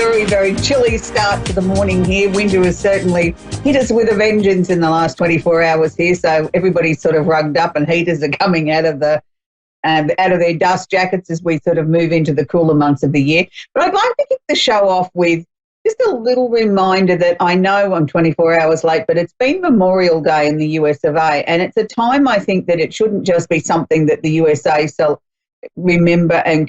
very, very chilly start to the morning here. Winter has certainly hit us with a vengeance in the last 24 hours here, so everybody's sort of rugged up and heaters are coming out of their dust jackets as we sort of move into the cooler months of the year. But I'd like to kick the show off with just a little reminder that I know I'm 24 hours late, but it's been Memorial Day in the US of A, and it's a time I think that it shouldn't just be something that the USA remember and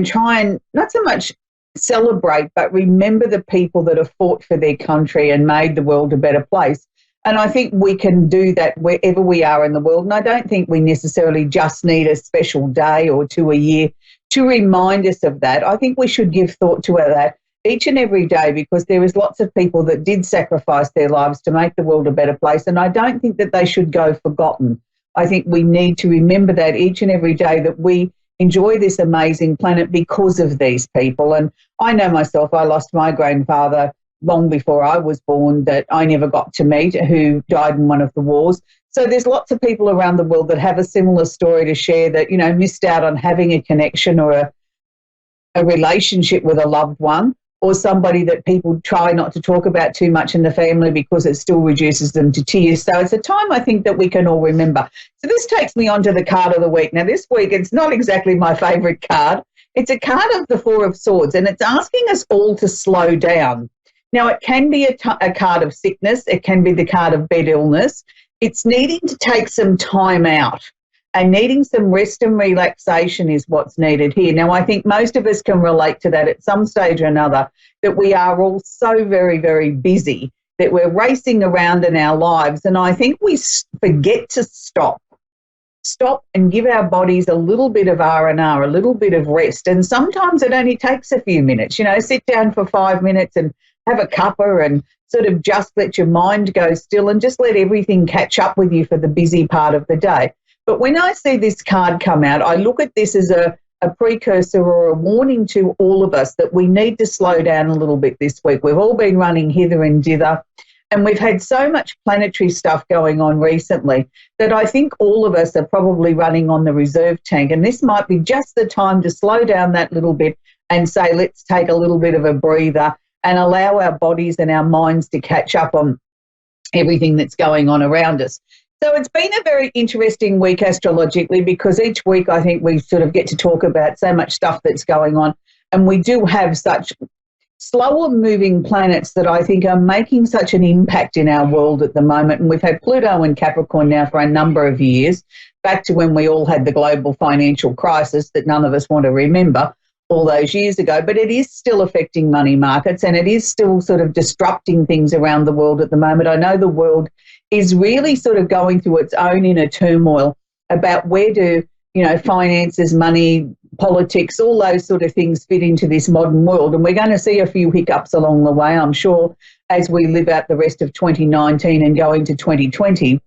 try and not so much celebrate, but remember the people that have fought for their country and made the world a better place. And I think we can do that wherever we are in the world. And I don't think we necessarily just need a special day or two a year to remind us of that. I think we should give thought to that each and every day, because there is lots of people that did sacrifice their lives to make the world a better place. And I don't think that they should go forgotten. I think we need to remember that each and every day, that we enjoy this amazing planet because of these people. And I know myself, I lost my grandfather long before I was born that I never got to meet, who died in one of the wars. So there's lots of people around the world that have a similar story to share, that, you know, missed out on having a connection or a relationship with a loved one, or somebody that people try not to talk about too much in the family because it still reduces them to tears. So it's a time I think that we can all remember. So this takes me on to the card of the week. Now, this week, it's not exactly my favourite card. It's a card of the Four of Swords, and it's asking us all to slow down. Now, it can be a card of sickness. It can be the card of bed illness. It's needing to take some time out. And needing some rest and relaxation is what's needed here. Now, I think most of us can relate to that at some stage or another, that we are all so very, very busy that we're racing around in our lives. And I think we forget to stop and give our bodies a little bit of R&R, a little bit of rest. And sometimes it only takes a few minutes, you know, sit down for 5 minutes and have a cuppa and sort of just let your mind go still and just let everything catch up with you for the busy part of the day. But when I see this card come out, I look at this as a precursor or a warning to all of us that we need to slow down a little bit this week. We've all been running hither and thither, and we've had so much planetary stuff going on recently that I think all of us are probably running on the reserve tank, and this might be just the time to slow down that little bit and say, let's take a little bit of a breather and allow our bodies and our minds to catch up on everything that's going on around us. So it's been a very interesting week astrologically, because each week I think we sort of get to talk about so much stuff that's going on, and we do have such slower moving planets that I think are making such an impact in our world at the moment. And we've had Pluto in Capricorn now for a number of years, back to when we all had the global financial crisis that none of us want to remember all those years ago. But it is still affecting money markets, and it is still sort of disrupting things around the world at the moment. I know the world is really sort of going through its own inner turmoil about where do, you know, finances, money, politics, all those sort of things fit into this modern world. And we're going to see a few hiccups along the way, I'm sure, as we live out the rest of 2019 and go into 2020.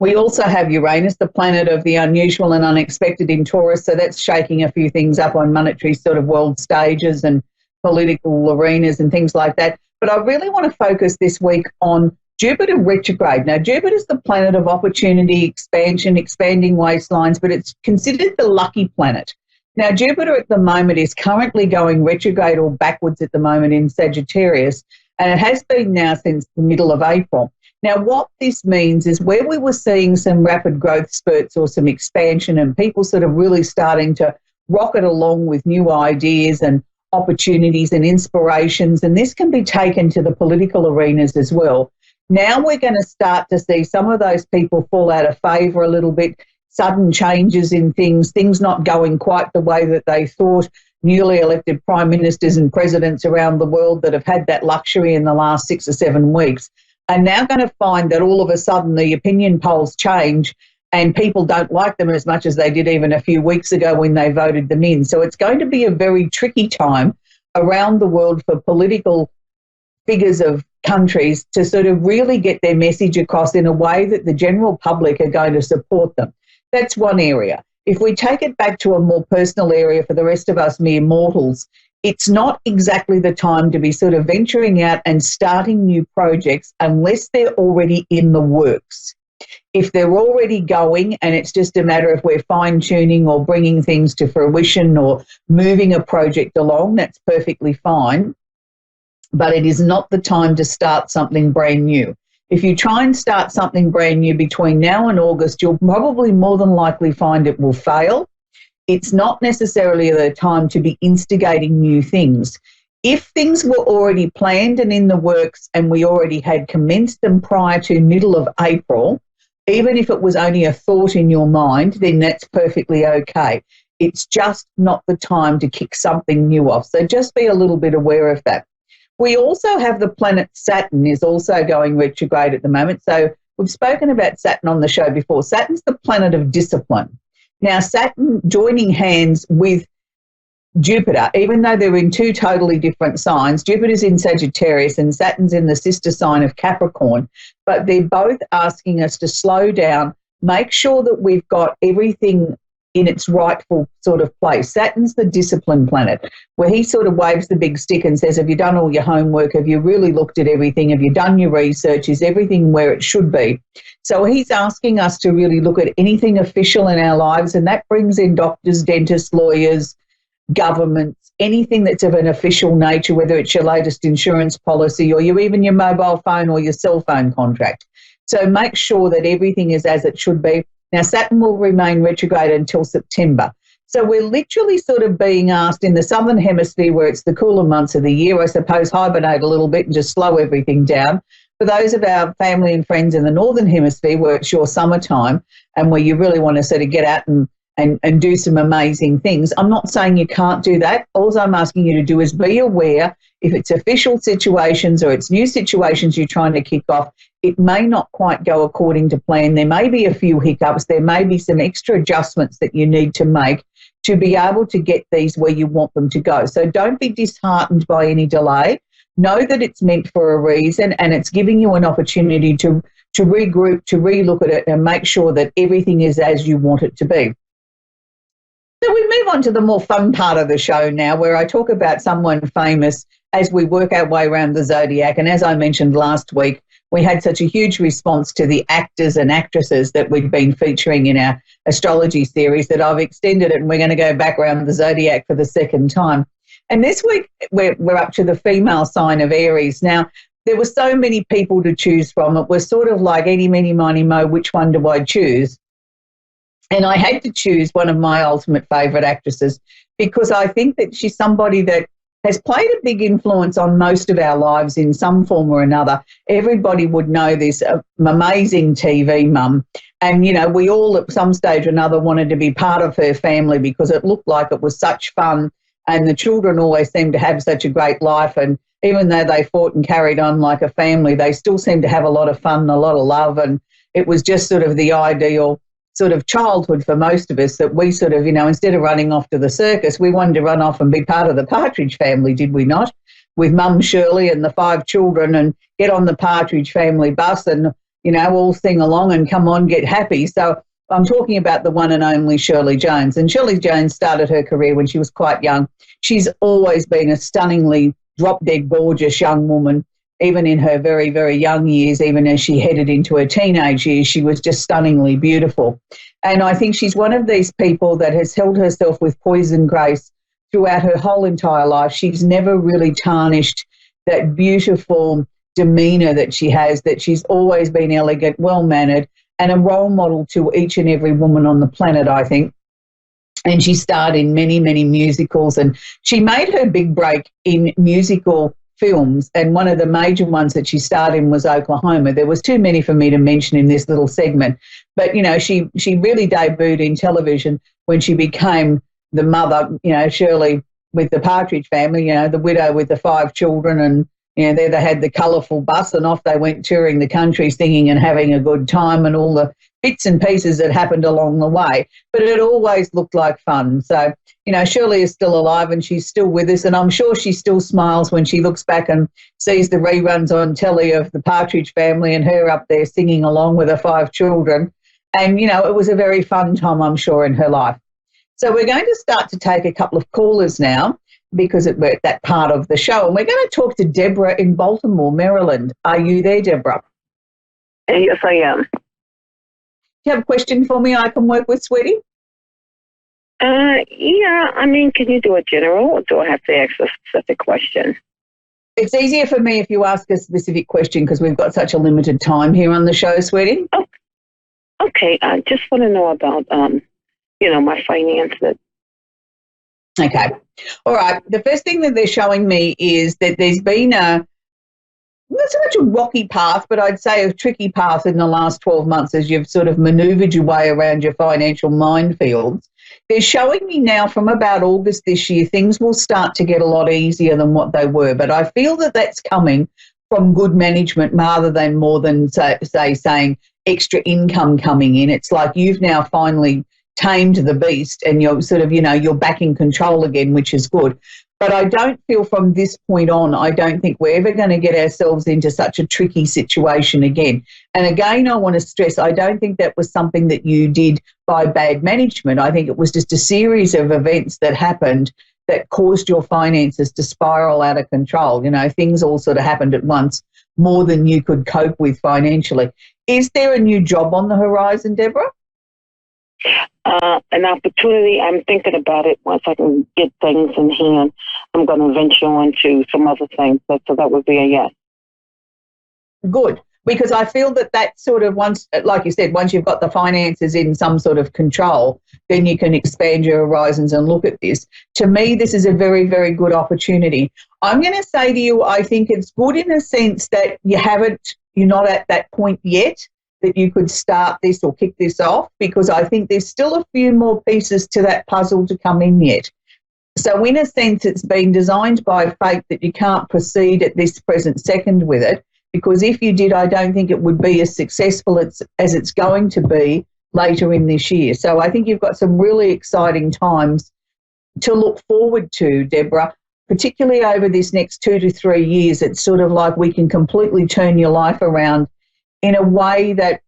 We also have Uranus, the planet of the unusual and unexpected in Taurus, so that's shaking a few things up on monetary sort of world stages and political arenas and things like that. But I really want to focus this week on Jupiter retrograde. Now, Jupiter is the planet of opportunity, expansion, expanding waistlines, but it's considered the lucky planet. Now, Jupiter at the moment is currently going retrograde or backwards at the moment in Sagittarius, and it has been now since the middle of April. Now, what this means is where we were seeing some rapid growth spurts or some expansion and people sort of really starting to rocket along with new ideas and opportunities and inspirations, and this can be taken to the political arenas as well. Now we're going to start to see some of those people fall out of favour a little bit, sudden changes in things not going quite the way that they thought. Newly elected prime ministers and presidents around the world that have had that luxury in the last 6 or 7 weeks are now going to find that all of a sudden the opinion polls change and people don't like them as much as they did even a few weeks ago when they voted them in. So it's going to be a very tricky time around the world for political figures of countries to sort of really get their message across in a way that the general public are going to support them. That's one area. If we take it back to a more personal area for the rest of us mere mortals, it's not exactly the time to be sort of venturing out and starting new projects unless they're already in the works. If they're already going and it's just a matter of we're fine-tuning or bringing things to fruition or moving a project along, that's perfectly fine. But it is not the time to start something brand new. If you try and start something brand new between now and August, you'll probably more than likely find it will fail. It's not necessarily the time to be instigating new things. If things were already planned and in the works and we already had commenced them prior to middle of April, even if it was only a thought in your mind, then that's perfectly okay. It's just not the time to kick something new off. So just be a little bit aware of that. We also have the planet Saturn is also going retrograde at the moment. So we've spoken about Saturn on the show before. Saturn's the planet of discipline. Now, Saturn joining hands with Jupiter, even though they're in two totally different signs, Jupiter's in Sagittarius and Saturn's in the sister sign of Capricorn, but they're both asking us to slow down, make sure that we've got everything in its rightful sort of place. Saturn's the discipline planet, where he sort of waves the big stick and says, have you done all your homework? Have you really looked at everything? Have you done your research? Is everything where it should be? So he's asking us to really look at anything official in our lives, and that brings in doctors, dentists, lawyers, governments, anything that's of an official nature, whether it's your latest insurance policy or even your mobile phone or your cell phone contract. So make sure that everything is as it should be. Now, Saturn will remain retrograde until September. So we're literally sort of being asked in the southern hemisphere, where it's the cooler months of the year, I suppose, hibernate a little bit and just slow everything down. For those of our family and friends in the northern hemisphere, where it's your summertime and where you really want to sort of get out and do some amazing things. I'm not saying you can't do that. All I'm asking you to do is be aware if it's official situations or it's new situations you're trying to kick off, it may not quite go according to plan. There may be a few hiccups. There may be some extra adjustments that you need to make to be able to get these where you want them to go. So don't be disheartened by any delay. Know that it's meant for a reason, and it's giving you an opportunity to regroup, to relook at it and make sure that everything is as you want it to be. So we move on to the more fun part of the show now, where I talk about someone famous as we work our way around the zodiac. And as I mentioned last week, we had such a huge response to the actors and actresses that we've been featuring in our astrology series that I've extended it, and we're going to go back around the zodiac for the second time. And this week we're up to the female sign of Aries. Now, there were so many people to choose from. It was sort of like eeny, meeny, miny, mo, which one do I choose? And I had to choose one of my ultimate favourite actresses because I think that she's somebody that has played a big influence on most of our lives in some form or another. Everybody would know this amazing TV mum. And, you know, we all at some stage or another wanted to be part of her family because it looked like it was such fun, and the children always seemed to have such a great life. And even though they fought and carried on like a family, they still seemed to have a lot of fun and a lot of love. And it was just sort of the ideal sort of childhood for most of us, that we sort of, you know, instead of running off to the circus, we wanted to run off and be part of the Partridge Family, did we not? With Mum Shirley and the 5 children, and get on the Partridge Family bus and, you know, all sing along and come on, get happy. So I'm talking about the one and only Shirley Jones. And Shirley Jones started her career when she was quite young. She's always been a stunningly drop-dead gorgeous young woman. Even in her very, very young years, even as she headed into her teenage years, she was just stunningly beautiful. And I think she's one of these people that has held herself with poise and grace throughout her whole entire life. She's never really tarnished that beautiful demeanour that she has, that she's always been elegant, well-mannered, and a role model to each and every woman on the planet, I think. And she starred in many, many musicals, and she made her big break in musical films, and one of the major ones that she starred in was Oklahoma. There was too many for me to mention in this little segment, but, you know, she really debuted in television when she became the mother, you know, Shirley with the Partridge Family, you know, the widow with the 5 children, and, you know, there they had the colourful bus and off they went touring the country singing and having a good time, and all the bits and pieces that happened along the way. But it always looked like fun. So, you know, Shirley is still alive and she's still with us, and I'm sure she still smiles when she looks back and sees the reruns on telly of the Partridge Family and her up there singing along with her 5 children. And, you know, it was a very fun time, I'm sure, in her life. So we're going to start to take a couple of callers now, because we're at that part of the show, and we're going to talk to Deborah in Baltimore, Maryland. Are you there, Deborah? Yes, I am. you have a question for me I can work with, sweetie? Yeah, I mean, can you do a general, or do I have to ask a specific question? It's easier for me if you ask a specific question because we've got such a limited time here on the show, sweetie. Oh, okay. I just want to know about, my finances. Okay. All right. The first thing that they're showing me is that there's been not so much a rocky path, but I'd say a tricky path in the last 12 months as you've sort of maneuvered your way around your financial minefields. They're showing me now from about August this year, things will start to get a lot easier than what they were. But I feel that that's coming from good management rather than more than, say saying extra income coming in. It's like you've now finally tamed the beast and you're sort of, you're back in control again, which is good. But I don't feel from this point on, I don't think we're ever going to get ourselves into such a tricky situation again. And again, I want to stress, I don't think that was something that you did by bad management. I think it was just a series of events that happened that caused your finances to spiral out of control. Things all sort of happened at once, more than you could cope with financially. Is there a new job on the horizon, Deborah? An opportunity. I'm thinking about it. Once I can get things in hand, I'm going to venture on to some other things. So that would be a yes. Good, because I feel that sort of once, like you said, once you've got the finances in some sort of control, then you can expand your horizons and look at this. To me, this is a very, very good opportunity. I'm going to say to you, I think it's good in a sense that you're not at that point yet that you could start this or kick this off, because I think there's still a few more pieces to that puzzle to come in yet. So in a sense, it's been designed by fate that you can't proceed at this present second with it, because if you did, I don't think it would be as successful as it's going to be later in this year. So I think you've got some really exciting times to look forward to, Deborah, particularly over this next 2 to 3 years. It's sort of like we can completely turn your life around in a way that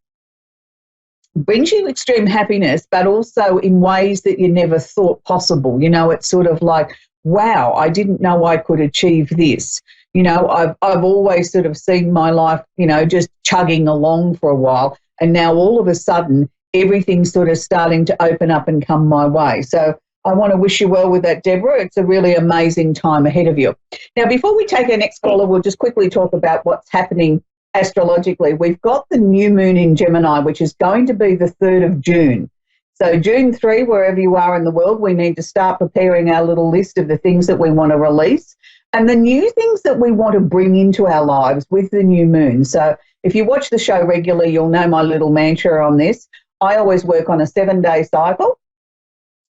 brings you extreme happiness, but also in ways that you never thought possible. It's sort of like, wow, I didn't know I could achieve this. I've always sort of seen my life, just chugging along for a while. And now all of a sudden, everything's sort of starting to open up and come my way. So I want to wish you well with that, Deborah. It's a really amazing time ahead of you. Now, before we take our next caller, we'll just quickly talk about what's happening astrologically. We've got the new moon in Gemini, which is going to be the 3rd of June. So June 3, wherever you are in the world, we need to start preparing our little list of the things that we want to release and the new things that we want to bring into our lives with the new moon. So if you watch the show regularly, you'll know my little mantra on this. I always work on a 7-day cycle.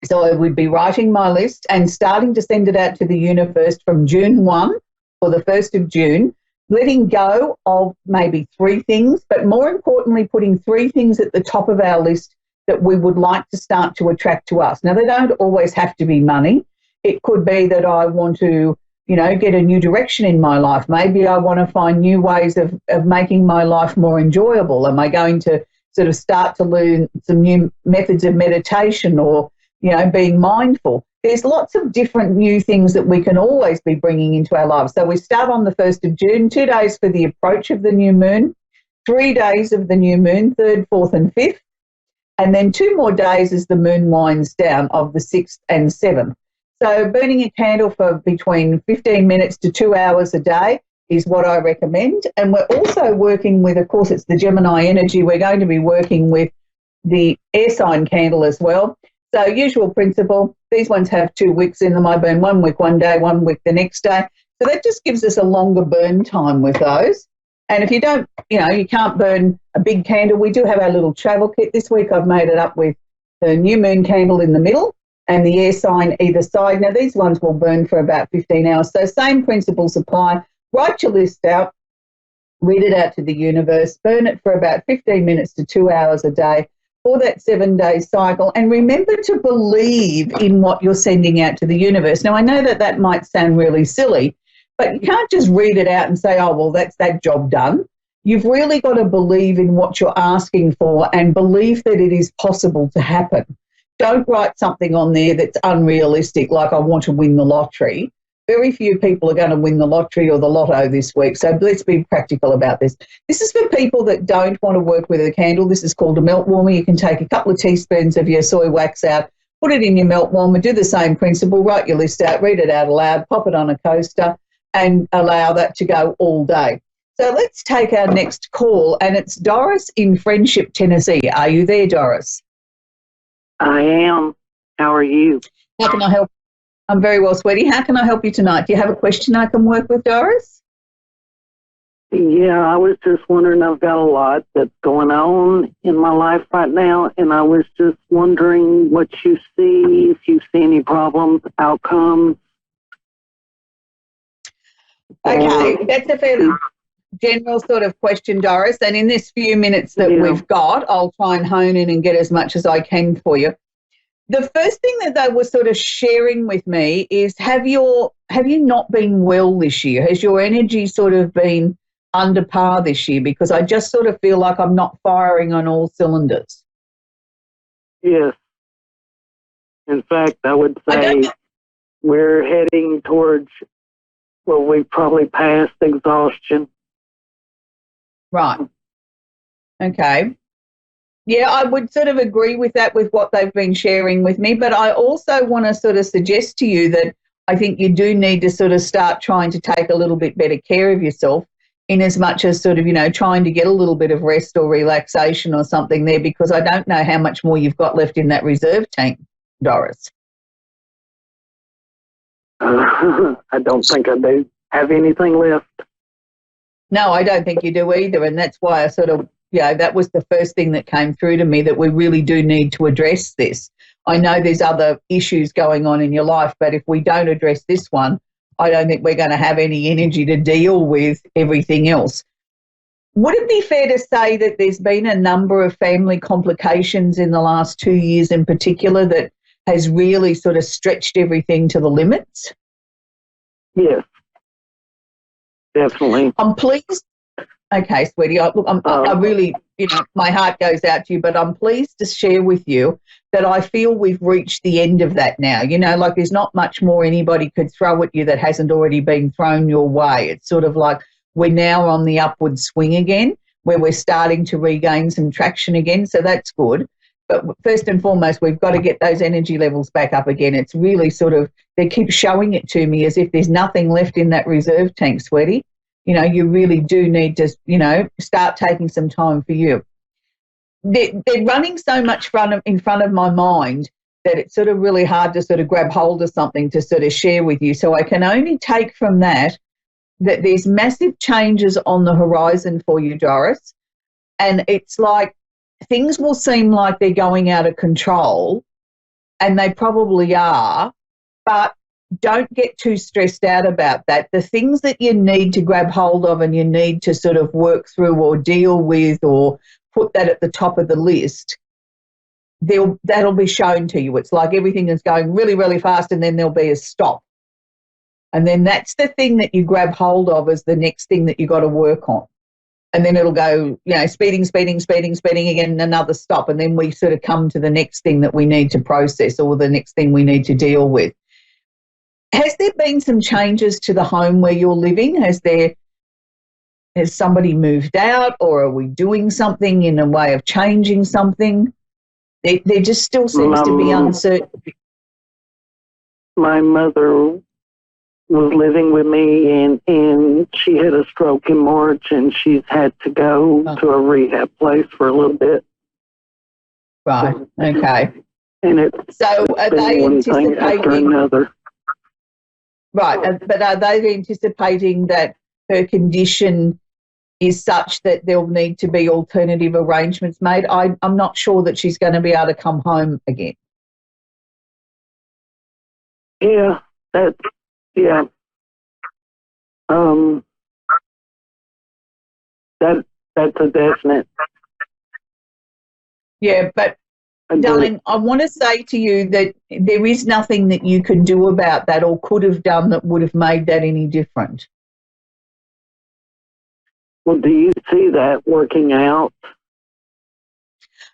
So I would be writing my list and starting to send it out to the universe from June 1 or the 1st of June, letting go of maybe 3 things, but more importantly, putting 3 things at the top of our list that we would like to start to attract to us. Now, they don't always have to be money. It could be that I want to, get a new direction in my life. Maybe I want to find new ways of making my life more enjoyable. Am I going to sort of start to learn some new methods of meditation or, being mindful? There's lots of different new things that we can always be bringing into our lives. So we start on the 1st of June, 2 days for the approach of the new moon, 3 days of the new moon, 3rd, 4th and 5th, and then 2 more days as the moon winds down of the 6th and 7th. So burning a candle for between 15 minutes to 2 hours a day is what I recommend. And we're also working with, of course, it's the Gemini energy. We're going to be working with the air sign candle as well. So usual principle, these ones have 2 wicks in them. I burn 1 wick one day, 1 wick the next day. So that just gives us a longer burn time with those. And if you don't, you can't burn a big candle, we do have our little travel kit. This week I've made it up with the new moon candle in the middle and the air sign either side. Now these ones will burn for about 15 hours. So same principles apply. Write your list out, read it out to the universe, burn it for about 15 minutes to 2 hours a day for that 7-day cycle, and remember to believe in what you're sending out to the universe. Now, I know that might sound really silly, but you can't just read it out and say, oh, well, that's that job done. You've really got to believe in what you're asking for and believe that it is possible to happen. Don't write something on there that's unrealistic, like I want to win the lottery, very few people are going to win the lottery or the lotto this week. So let's be practical about this. This is for people that don't want to work with a candle. This is called a melt warmer. You can take a couple of teaspoons of your soy wax out, put it in your melt warmer, do the same principle, write your list out, read it out aloud, pop it on a coaster, and allow that to go all day. So let's take our next call, and it's Doris in Friendship, Tennessee. Are you there, Doris? I am. How are you? How can I help? I'm very well, sweetie. How can I help you tonight? Do you have a question I can work with, Doris? Yeah, I was just wondering, I've got a lot that's going on in my life right now, and I was just wondering what you see, if you see any problems, outcomes. Okay, that's a fairly general sort of question, Doris. And in this few minutes that we've got, I'll try and hone in and get as much as I can for you. The first thing that they were sort of sharing with me is, have you not been well this year? Has your energy sort of been under par this year? Because I just sort of feel like I'm not firing on all cylinders. Yes. In fact, I would say we're heading towards, well, we probably passed exhaustion. Right. Okay. Yeah, I would sort of agree with that, with what they've been sharing with me. But I also want to sort of suggest to you that I think you do need to sort of start trying to take a little bit better care of yourself, in as much as sort of, trying to get a little bit of rest or relaxation or something there, because I don't know how much more you've got left in that reserve tank, Doris. I don't think I do have anything left. No, I don't think you do either. And that's why I sort of, that was the first thing that came through to me, that we really do need to address this. I know there's other issues going on in your life, but if we don't address this one, I don't think we're going to have any energy to deal with everything else. Would it be fair to say that there's been a number of family complications in the last 2 years in particular that has really sort of stretched everything to the limits? Yes, definitely. I'm pleased. Okay, sweetie, I really, my heart goes out to you, but I'm pleased to share with you that I feel we've reached the end of that now. Like there's not much more anybody could throw at you that hasn't already been thrown your way. It's sort of like we're now on the upward swing again, where we're starting to regain some traction again, so that's good. But first and foremost, we've got to get those energy levels back up again. It's really sort of, they keep showing it to me as if there's nothing left in that reserve tank, sweetie. You really do need to, start taking some time for you. They're running so much in front of my mind that it's sort of really hard to sort of grab hold of something to sort of share with you. So I can only take from that there's massive changes on the horizon for you, Doris. And it's like things will seem like they're going out of control, and they probably are, but don't get too stressed out about that. The things that you need to grab hold of and you need to sort of work through or deal with or put that at the top of the list, that'll be shown to you. It's like everything is going really, really fast, and then there'll be a stop. And then that's the thing that you grab hold of as the next thing that you got to work on. And then it'll go, speeding again, and another stop. And then we sort of come to the next thing that we need to process, or the next thing we need to deal with. Has there been some changes to the home where you're living? Has somebody moved out, or are we doing something in a way of changing something? There just still seems to be uncertainty. My mother was living with me, and she had a stroke in March, and she's had to go to a rehab place for a little bit. Right. Okay. And it's so are they one thing after another. Right, but are they anticipating that her condition is such that there'll need to be alternative arrangements made? I'm not sure that she's going to be able to come home again. Yeah, that's a definite. Yeah, but darling, I want to say to you that there is nothing that you can do about that or could have done that would have made that any different. Well, do you see that working out?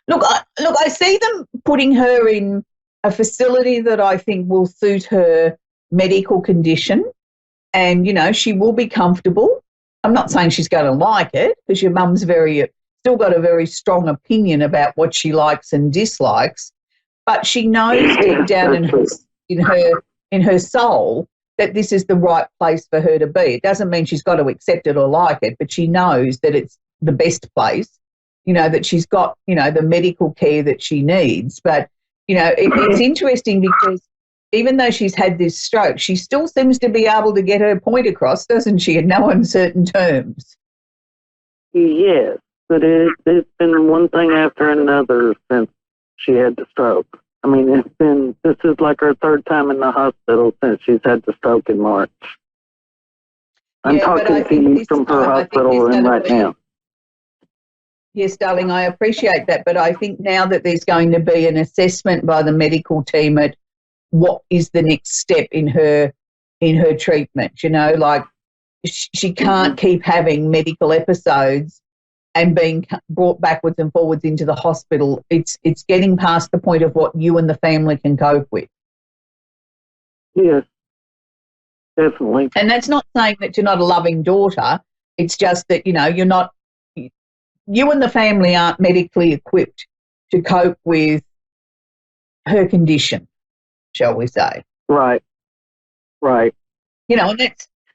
Look, I see them putting her in a facility that I think will suit her medical condition. And, she will be comfortable. I'm not saying she's going to like it, because your mum's still got a very strong opinion about what she likes and dislikes, but she knows deep down in her soul that this is the right place for her to be. It doesn't mean she's got to accept it or like it, but she knows that it's the best place, that she's got, the medical care that she needs. But, it's interesting because even though she's had this stroke, she still seems to be able to get her point across, doesn't she, in no uncertain terms? Yes, but it's been one thing after another since she had the stroke. I mean, this is like her third time in the hospital since she's had the stroke in March. I'm talking to you from her hospital room right now. Yes, darling, I appreciate that, but I think now that there's going to be an assessment by the medical team at what is the next step in her treatment, like she can't keep having medical episodes and being brought backwards and forwards into the hospital. It's getting past the point of what you and the family can cope with. Yes, definitely. And that's not saying that you're not a loving daughter. It's just that, you're not, you and the family aren't medically equipped to cope with her condition, shall we say. Right. And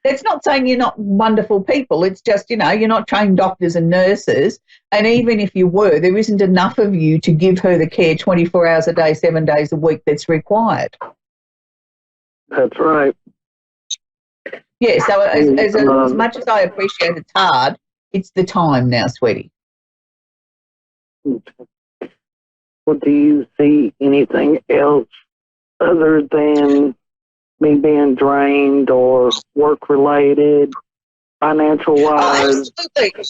that's not saying you're not wonderful people. It's just, you're not trained doctors and nurses. And even if you were, there isn't enough of you to give her the care 24 hours a day, 7 days a week that's required. That's right. Yeah, so as much as I appreciate it's hard, it's the time now, sweetie. Well, do you see anything else other than me being drained or work-related, financial-wise? Absolutely.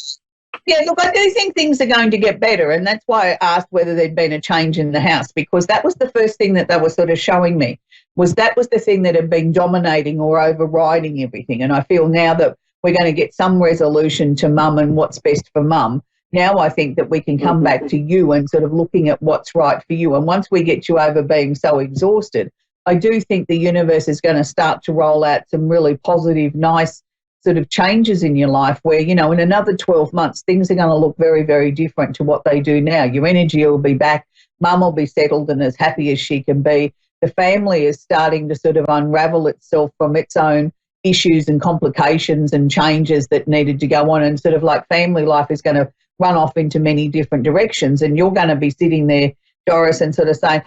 Yeah, look, I do think things are going to get better, and that's why I asked whether there'd been a change in the house, because that was the first thing that they were sort of showing me, was the thing that had been dominating or overriding everything. And I feel now that we're going to get some resolution to mum and what's best for mum. Now I think that we can come back to you and sort of looking at what's right for you. And once we get you over being so exhausted, I do think the universe is going to start to roll out some really positive, nice sort of changes in your life where, in another 12 months, things are going to look very, very different to what they do now. Your energy will be back. Mum will be settled and as happy as she can be. The family is starting to sort of unravel itself from its own issues and complications and changes that needed to go on, and sort of like family life is going to run off into many different directions, and you're going to be sitting there, Doris, and sort of saying,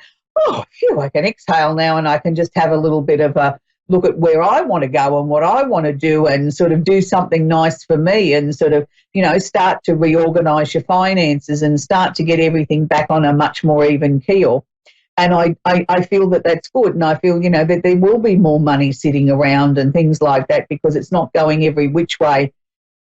oh, phew, I can exhale now and I can just have a little bit of a look at where I want to go and what I want to do and sort of do something nice for me and sort of, start to reorganise your finances and start to get everything back on a much more even keel. And I feel that that's good, and I feel, that there will be more money sitting around and things like that, because it's not going every which way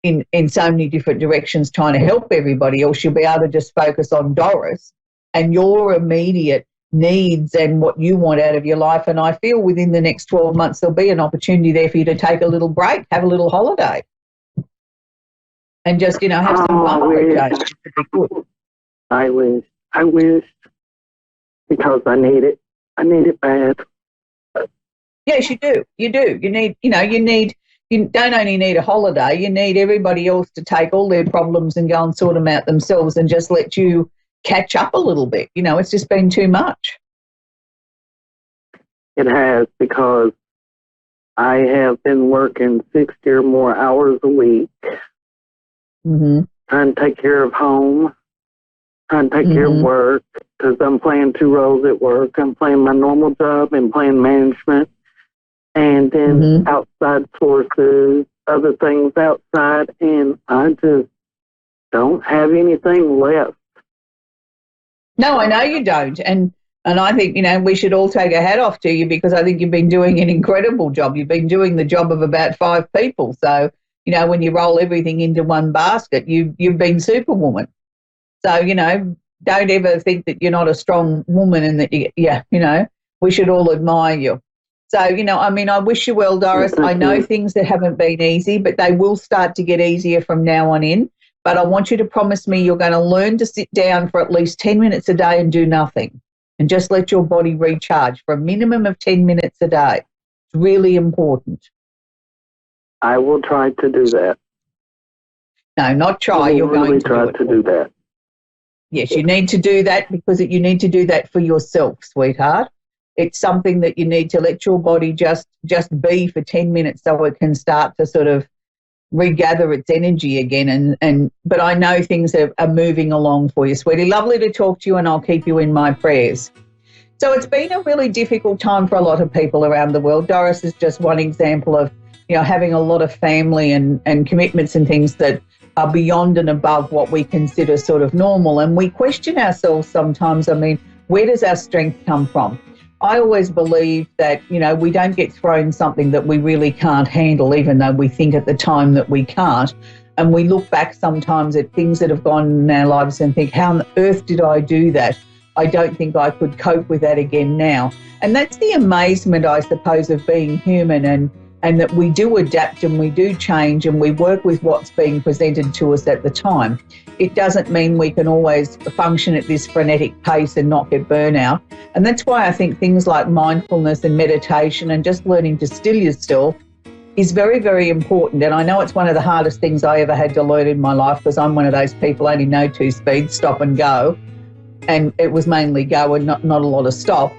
in so many different directions trying to help everybody else. You'll be able to just focus on Doris and your immediate needs and what you want out of your life. And I feel within the next 12 months there'll be an opportunity there for you to take a little break, have a little holiday, and just, have some fun with it. I wish, because I need it. I need it bad. Yes, you do. You do. You don't only need a holiday, you need everybody else to take all their problems and go and sort them out themselves and just let you catch up a little bit. It's just been too much. It has, because I have been working 60 or more hours a week, trying to take care of home, trying to take care of work, because I'm playing two roles at work. I'm playing my normal job and playing management, and then outside sources, other things outside, and I just don't have anything left. No, I know you don't. And I think, we should all take a hat off to you, because I think you've been doing an incredible job. You've been doing the job of about 5 people. So, when you roll everything into one basket, you've been superwoman. So, don't ever think that you're not a strong woman and that, we should all admire you. So, I wish you well, Doris. I know things that haven't been easy, but they will start to get easier from now on in. But I want you to promise me you're going to learn to sit down for at least 10 minutes a day and do nothing, and just let your body recharge for a minimum of 10 minutes a day. It's really important. I will try to do that. No, not try. I will You're really going to try do it. to do that. Yes, you need to do that because you need to do that for yourself, sweetheart. It's something that you need to let your body just be for 10 minutes so it can start to sort of regather its energy again. But I know things are moving along for you, sweetie. Lovely to talk to you, and I'll keep you in my prayers. So it's been a really difficult time for a lot of people around the world. Doris is just one example of, having a lot of family and commitments and things that are beyond and above what we consider sort of normal. And we question ourselves sometimes. I mean, where does our strength come from? I always believe that, we don't get thrown something that we really can't handle, even though we think at the time that we can't. And we look back sometimes at things that have gone in our lives and think, how on earth did I do that? I don't think I could cope with that again now. And that's the amazement, I suppose, of being human, and that we do adapt and we do change and we work with what's being presented to us at the time. It doesn't mean we can always function at this frenetic pace and not get burnout. And that's why I think things like mindfulness and meditation and just learning to still yourself is very, very important. And I know it's one of the hardest things I ever had to learn in my life, because I'm one of those people, only know two speeds, stop and go. And it was mainly go and not a lot of stop.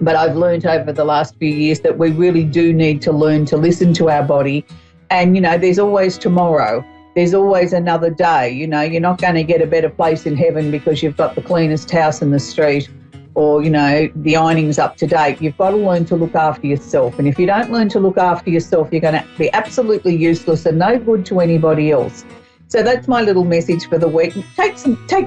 But I've learned over the last few years that we really do need to learn to listen to our body. And, there's always tomorrow. There's always another day. You're not going to get a better place in heaven because you've got the cleanest house in the street or, the ironing's up to date. You've got to learn to look after yourself. And if you don't learn to look after yourself, you're going to be absolutely useless and no good to anybody else. So that's my little message for the week. Take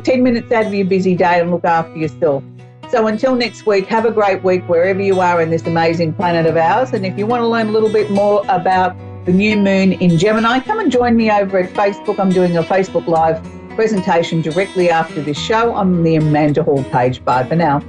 10 minutes out of your busy day and look after yourself. So until next week, have a great week wherever you are in this amazing planet of ours. And if you want to learn a little bit more about the new moon in Gemini, come and join me over at Facebook. I'm doing a Facebook Live presentation directly after this show on the Amanda Hall page. Bye for now.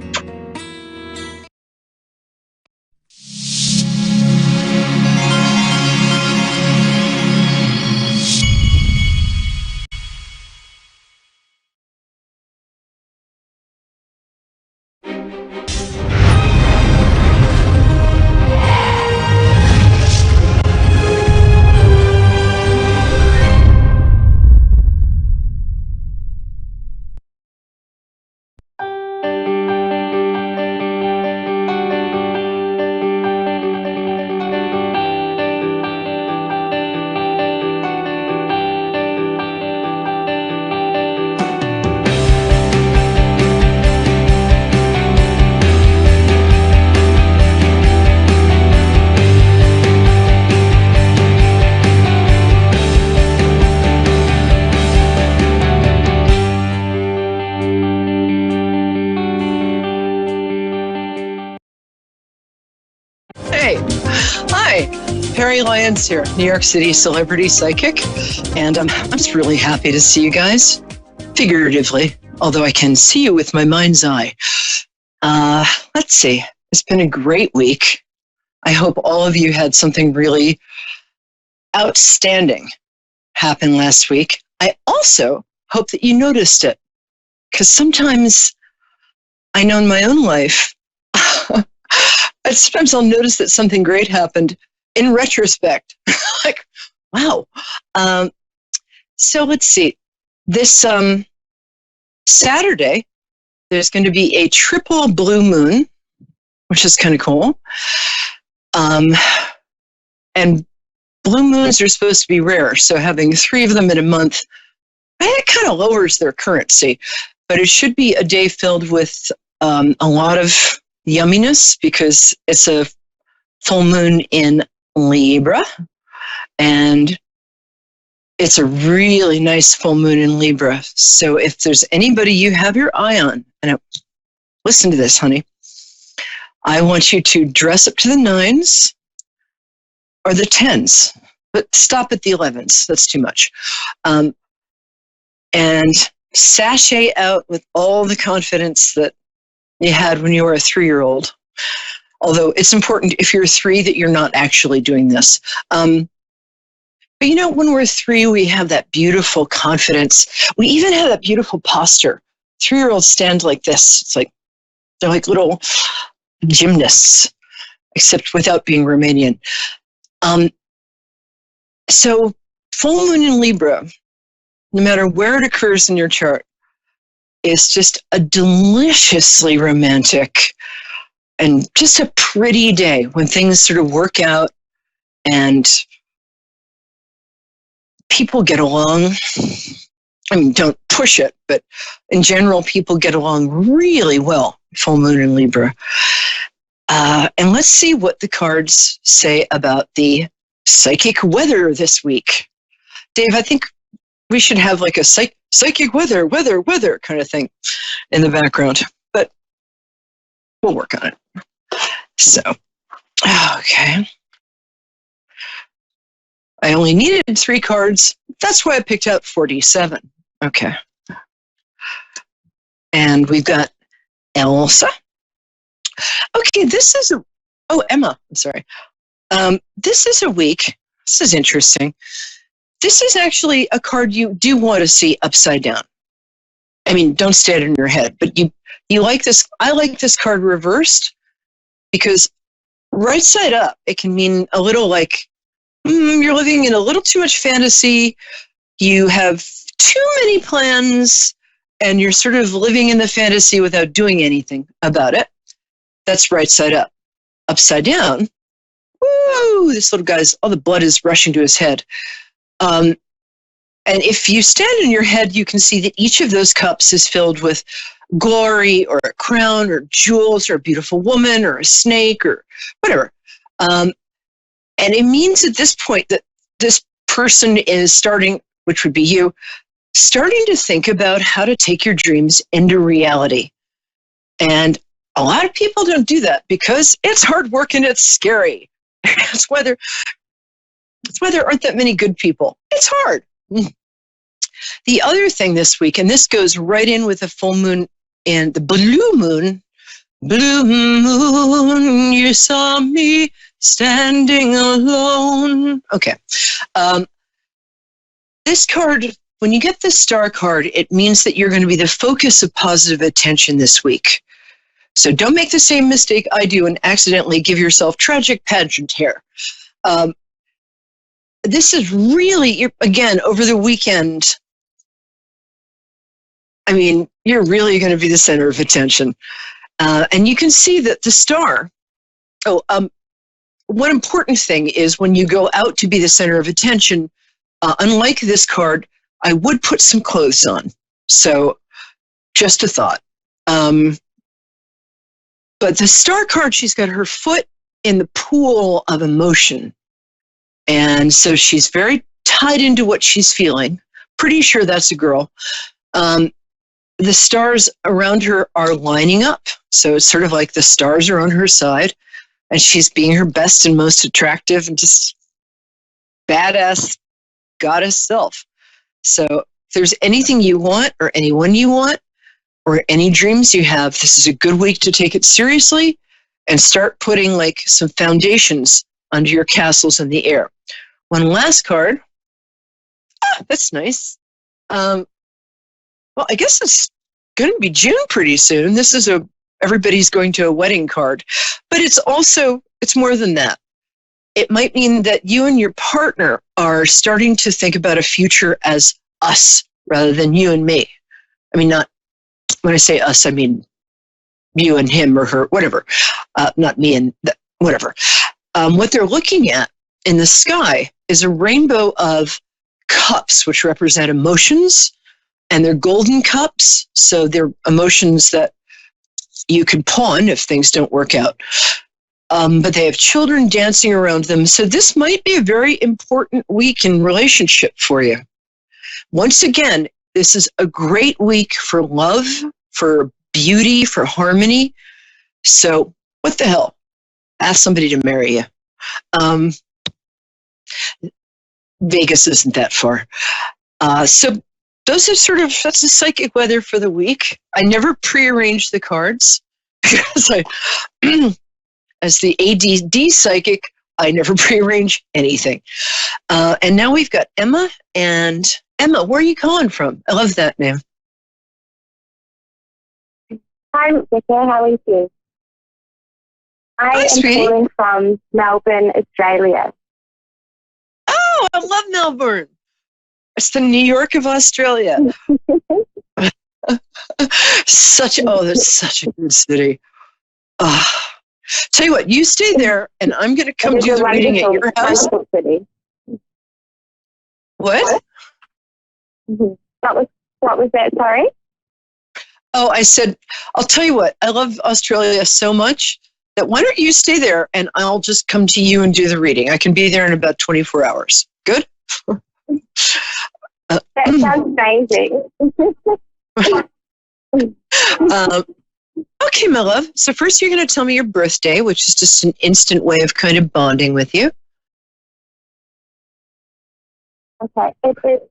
Perry Lyons here, New York City celebrity psychic, and I'm just really happy to see you guys, figuratively, although I can see you with my mind's eye. Let's see, it's been a great week. I hope all of you had something really outstanding happen last week. I also hope that you noticed it, because sometimes I know in my own life, sometimes I'll notice that something great happened in retrospect. Like, wow. So let's see. This Saturday, there's going to be a triple blue moon, which is kind of cool. And blue moons are supposed to be rare, so having 3 of them in a month, it kind of lowers their currency. But it should be a day filled with a lot of yumminess, because it's a full moon in Libra, and it's a really nice full moon in Libra. So if there's anybody you have your eye on, and listen to this, honey, I want you to dress up to the 9s or the 10s, but stop at the 11s. That's too much. And sashay out with all the confidence that you had when you were a 3-year-old. Although it's important, if you're 3, that you're not actually doing this. But when we're 3, we have that beautiful confidence. We even have that beautiful posture. 3-year-olds stand like this. It's like, they're like little gymnasts, except without being Romanian. So full moon in Libra, no matter where it occurs in your chart, is just a deliciously romantic and just a pretty day when things sort of work out and people get along. I mean, don't push it, but in general, people get along really well, full moon in Libra. And let's see what the cards say about the psychic weather this week. Dave, I think we should have like a psychic weather kind of thing in the background, but we'll work on it. So, okay. I only needed 3 cards. That's why I picked out 47. Okay. And we've got Elsa. Okay, this is Emma. I'm sorry. This is a week. This is interesting. This is actually a card you do want to see upside down. I mean, don't stay it in your head, but you like this. I like this card reversed because right side up, it can mean a little like you're living in a little too much fantasy. You have too many plans and you're sort of living in the fantasy without doing anything about it. That's right side up. Upside down, woo, this little guy's, all the blood is rushing to his head. And if you stand in your head, you can see that each of those cups is filled with glory or a crown or jewels or a beautiful woman or a snake or whatever. And it means at this point that this person is starting, which would be you, starting to think about how to take your dreams into reality. And a lot of people don't do that because it's hard work and it's scary. That's why there aren't that many good people. It's hard. The other thing this week, and this goes right in with the full moon and the blue moon, you saw me standing alone. Okay. This card, when you get the star card, it means that you're going to be the focus of positive attention this week. So don't make the same mistake I do and accidentally give yourself tragic pageant hair. This is really, again, over the weekend, I mean, you're really going to be the center of attention. And you can see that the star, one important thing is when you go out to be the center of attention, unlike this card, I would put some clothes on. So just a thought. But the star card, she's got her foot in the pool of emotion. And so she's very tied into what she's feeling. Pretty sure that's a girl. The stars around her are lining up. So it's sort of like the stars are on her side. And she's being her best and most attractive and just badass goddess self. So if there's anything you want or anyone you want or any dreams you have, this is a good week to take it seriously and start putting like some foundations under your castles in the air. One last card. That's nice. Well, I guess it's going to be June pretty soon. This is everybody's going to a wedding card, but it's more than that. It might mean that you and your partner are starting to think about a future as us rather than you and me. I mean, not when I say us, I mean you and him or her, whatever. Not me and whatever. What they're looking at in the sky is a rainbow of cups, which represent emotions, and they're golden cups. So they're emotions that you can pawn if things don't work out. But they have children dancing around them. So this might be a very important week in relationship for you. Once again, this is a great week for love, for beauty, for harmony. So what the hell? Ask somebody to marry you. Vegas isn't that far. So those are that's the psychic weather for the week. I never prearranged the cards because as the ADD psychic, I never prearrange anything. And now we've got Emma. And Emma, where are you calling from? I love that name. Hi, Rebecca. How are you? I am calling from Melbourne, Australia. Oh, I love Melbourne. It's the New York of Australia. That's such a good city. Tell you what, you stay there, and I'm going to come do the reading at your house. City. What? What was that? Sorry. Oh, I said, I'll tell you what, I love Australia so much that why don't you stay there, and I'll just come to you and do the reading. I can be there in about 24 hours. Good? That sounds amazing. Okay, my love. So first you're going to tell me your birthday, which is just an instant way of kind of bonding with you. Okay. It is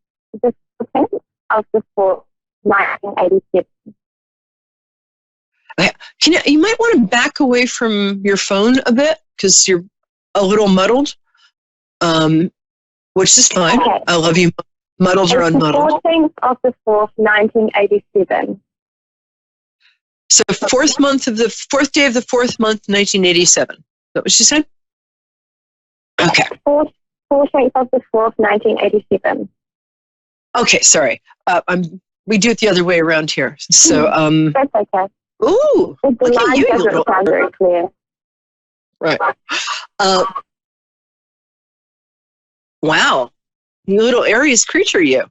the 10th of the 4th, 1987. You might want to back away from your phone a bit because you're a little muddled, which is fine. Okay. I love you, muddled or unmuddled. The 14th of the 4th, 1987. So fourth day of the 4th month, 1987. Is that what she said? Okay. 14th of the 4th, 1987. Okay, sorry. We do it the other way around here. So that's okay. Ooh, the line doesn't sound very clear. Right. Wow. You little Aries creature, you.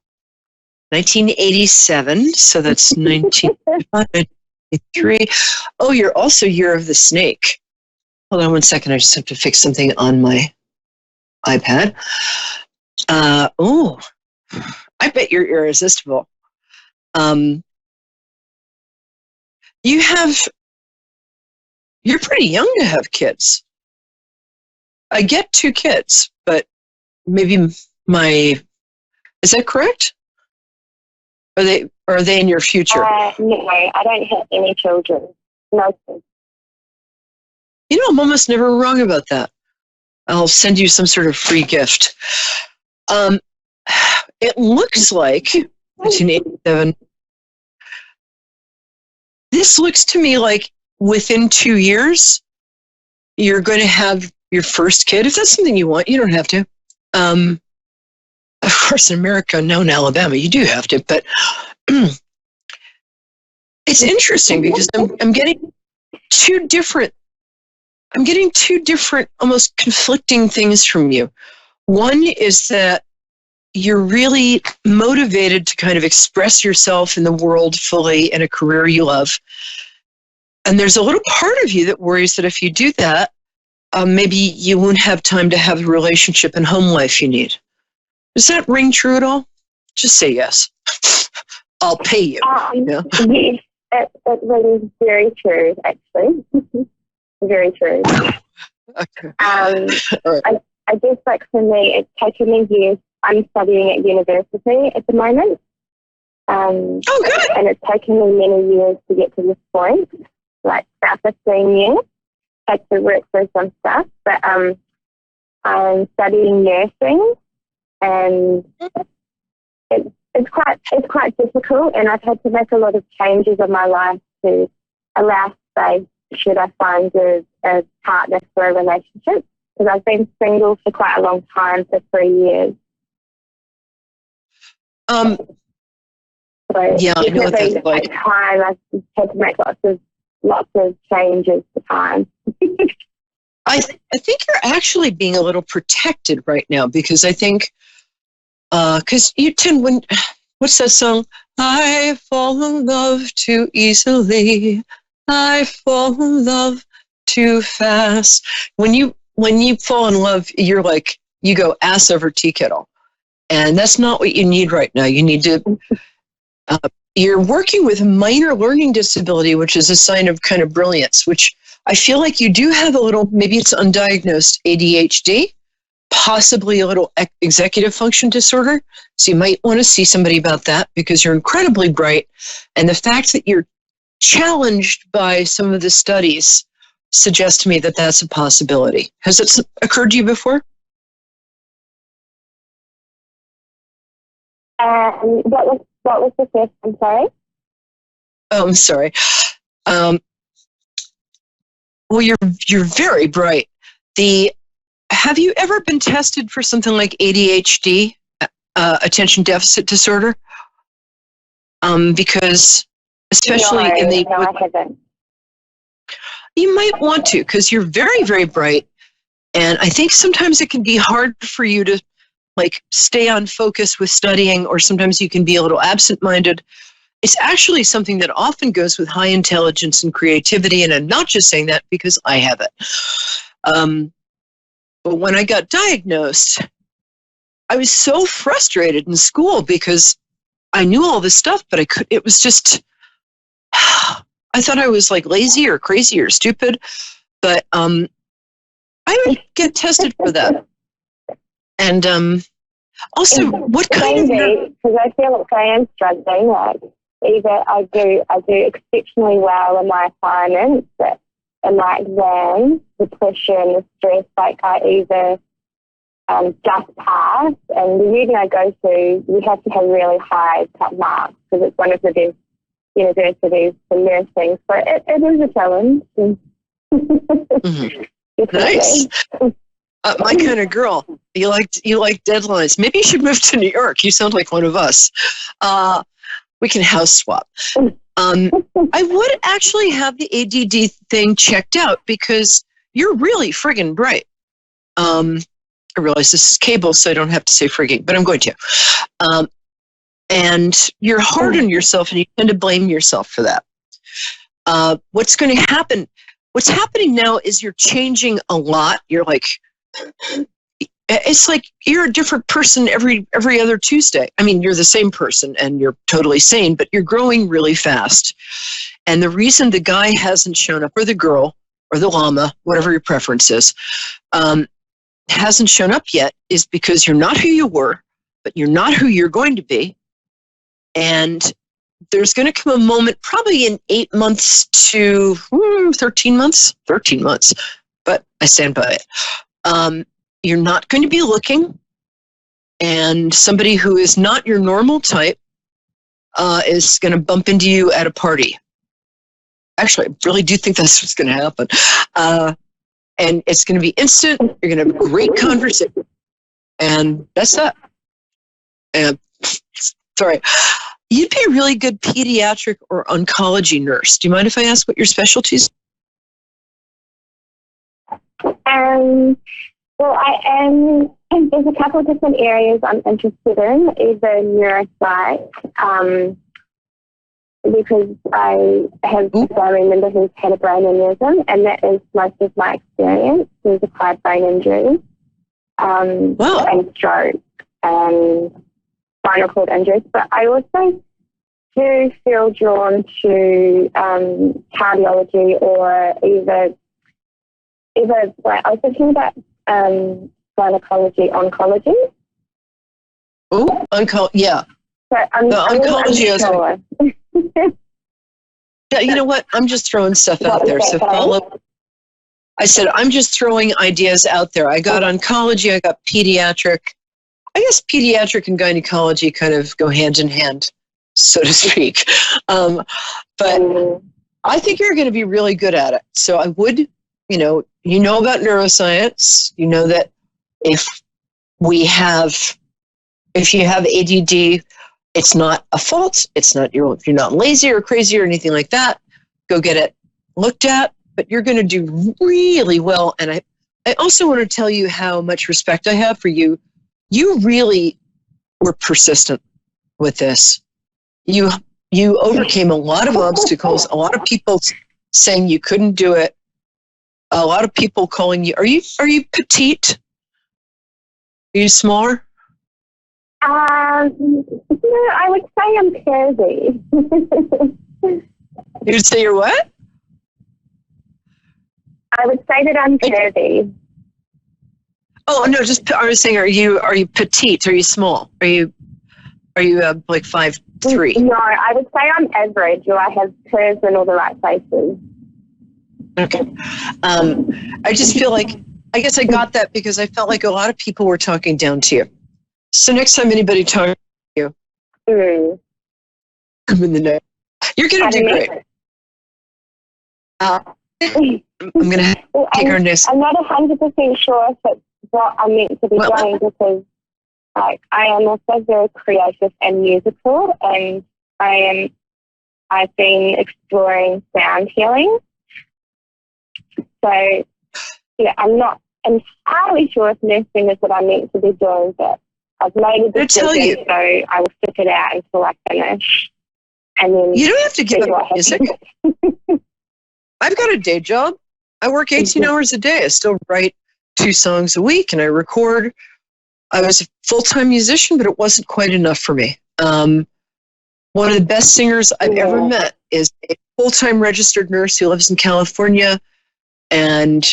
1987, so that's 1993. Oh, you're also Year of the Snake. Hold on one second. I just have to fix something on my iPad. Oh, I bet you're irresistible. You're pretty young to have kids. I get 2 kids, but maybe is that correct? Are they in your future? No, I don't have any children. No kids. You know, I'm almost never wrong about that. I'll send you some sort of free gift. It looks like 1987. This looks to me like within 2 years, you're going to have your first kid. If that's something you want, you don't have to. Of course, in America, no, in Alabama, you do have to. But it's interesting because I'm getting 2 different, almost conflicting things from you. One is that you're really motivated to kind of express yourself in the world fully in a career you love. And there's a little part of you that worries that if you do that, maybe you won't have time to have the relationship and home life you need. Does that ring true at all? Just say yes. I'll pay you. Yes, it rings very true, actually. Very true. Okay. Right. I guess, like, for me, it's taken me years. I'm studying at university at the moment. Oh, good. And it's taken me many years to get to this point, like about 15 years. Had to work through some stuff, but I'm studying nursing, and it's quite difficult, and I've had to make a lot of changes in my life to allow space should I find a partner for a relationship, because I've been single for quite a long time, for 3 years. So yeah, I know what that's like. Time I've had to make lots of changes to time. I think you're actually being a little protected right now, because I think because you tend what's that song? I fall in love too easily. I fall in love too fast. When you fall in love, you're like, you go ass over tea kettle, and that's not what you need right now. You need to. You're working with a minor learning disability, which is a sign of kind of brilliance, which I feel like you do have a little, maybe it's undiagnosed ADHD, possibly a little executive function disorder. So you might want to see somebody about that, because you're incredibly bright. And the fact that you're challenged by some of the studies suggests to me that that's a possibility. Has it occurred to you before? What was the first? I'm sorry. Oh, I'm sorry. Well, you're very bright. have you ever been tested for something like ADHD, attention deficit disorder? Because especially No, I haven't. You might want to, because you're very, very bright. And I think sometimes it can be hard for you to like stay on focus with studying, or sometimes you can be a little absent-minded. It's actually something that often goes with high intelligence and creativity. And I'm not just saying that because I have it. But when I got diagnosed, I was so frustrated in school because I knew all this stuff, but it was just, I thought I was like lazy or crazy or stupid, but I would get tested for that. And also, what kind of... Because I feel like I am struggling. Like either I do exceptionally well in my assignments, but in my exams, the pressure and the stress, like I either just pass. And the uni I go to, you have to have really high cut marks because it's one of the best universities for nursing. So it is a challenge. Mm-hmm. Nice. My kind of girl. You like deadlines. Maybe you should move to New York. You sound like one of us. We can house swap. I would actually have the ADD thing checked out because you're really friggin' bright. I realize this is cable, so I don't have to say frigging, but I'm going to. And you're hard on yourself, and you tend to blame yourself for that. What's going to happen? What's happening now is you're changing a lot. You're like, it's like you're a different person every other Tuesday. I mean, you're the same person and you're totally sane, but you're growing really fast. And the reason the guy hasn't shown up, or the girl, or the llama, whatever your preference is, hasn't shown up yet is because you're not who you were, but you're not who you're going to be. And there's going to come a moment, probably in 8 months to 13 months, but I stand by it. You're not going to be looking, and somebody who is not your normal type is going to bump into you at a party. Actually, I really do think that's what's going to happen. And it's going to be instant. You're going to have a great conversation. And that's that. And sorry. You'd be a really good pediatric or oncology nurse. Do you mind if I ask what your specialties? Well, I am. There's a couple of different areas I'm interested in, either neuropsych, because I have a family member who's had a brain aneurysm, and that is most of my experience. There's acquired brain injury, and stroke, and spinal cord injuries. But I also do feel drawn to cardiology, or either like I was thinking about gynecology, oncology. Oh, yeah. So the oncology is sure. Yeah, you know what? I'm just throwing stuff out there. So follow. I said I'm just throwing ideas out there. I got oncology. I got pediatric. I guess pediatric and gynecology kind of go hand in hand, so to speak. But I think you're going to be really good at it. So I would, you know about neuroscience. You know that if you have ADD, it's not a fault. It's not you're not lazy or crazy or anything like that. Go get it looked at. But you're going to do really well. And I also want to tell you how much respect I have for you. You really were persistent with this. You overcame a lot of obstacles, a lot of people saying you couldn't do it, a lot of people calling you. Are you petite? Are you smaller? No, I would say I'm curvy. You'd say you're what? I would say that I'm curvy. Oh no, I was saying, are you petite? Are you small? Are you like 5'3"? No, I would say I'm average, or I have curves in all the right places. Okay. I just feel like, I guess I got that because I felt like a lot of people were talking down to you. So next time anybody talks to you, come in the net. You're going to do great. I'm going to take our next. I'm not 100% sure if it's what I'm meant to be doing, because like I am also very creative and musical, and I've been exploring sound healing. So yeah, I'm not entirely sure if nursing is what I'm meant to be doing, but I've made a decision, so I will stick it out until I finish. And then you don't have to give up music. I've got a day job. I work 18 hours a day. I still write 2 songs a week, and I record. I was a full-time musician, but it wasn't quite enough for me. One of the best singers I've ever met is a full-time registered nurse who lives in California. And,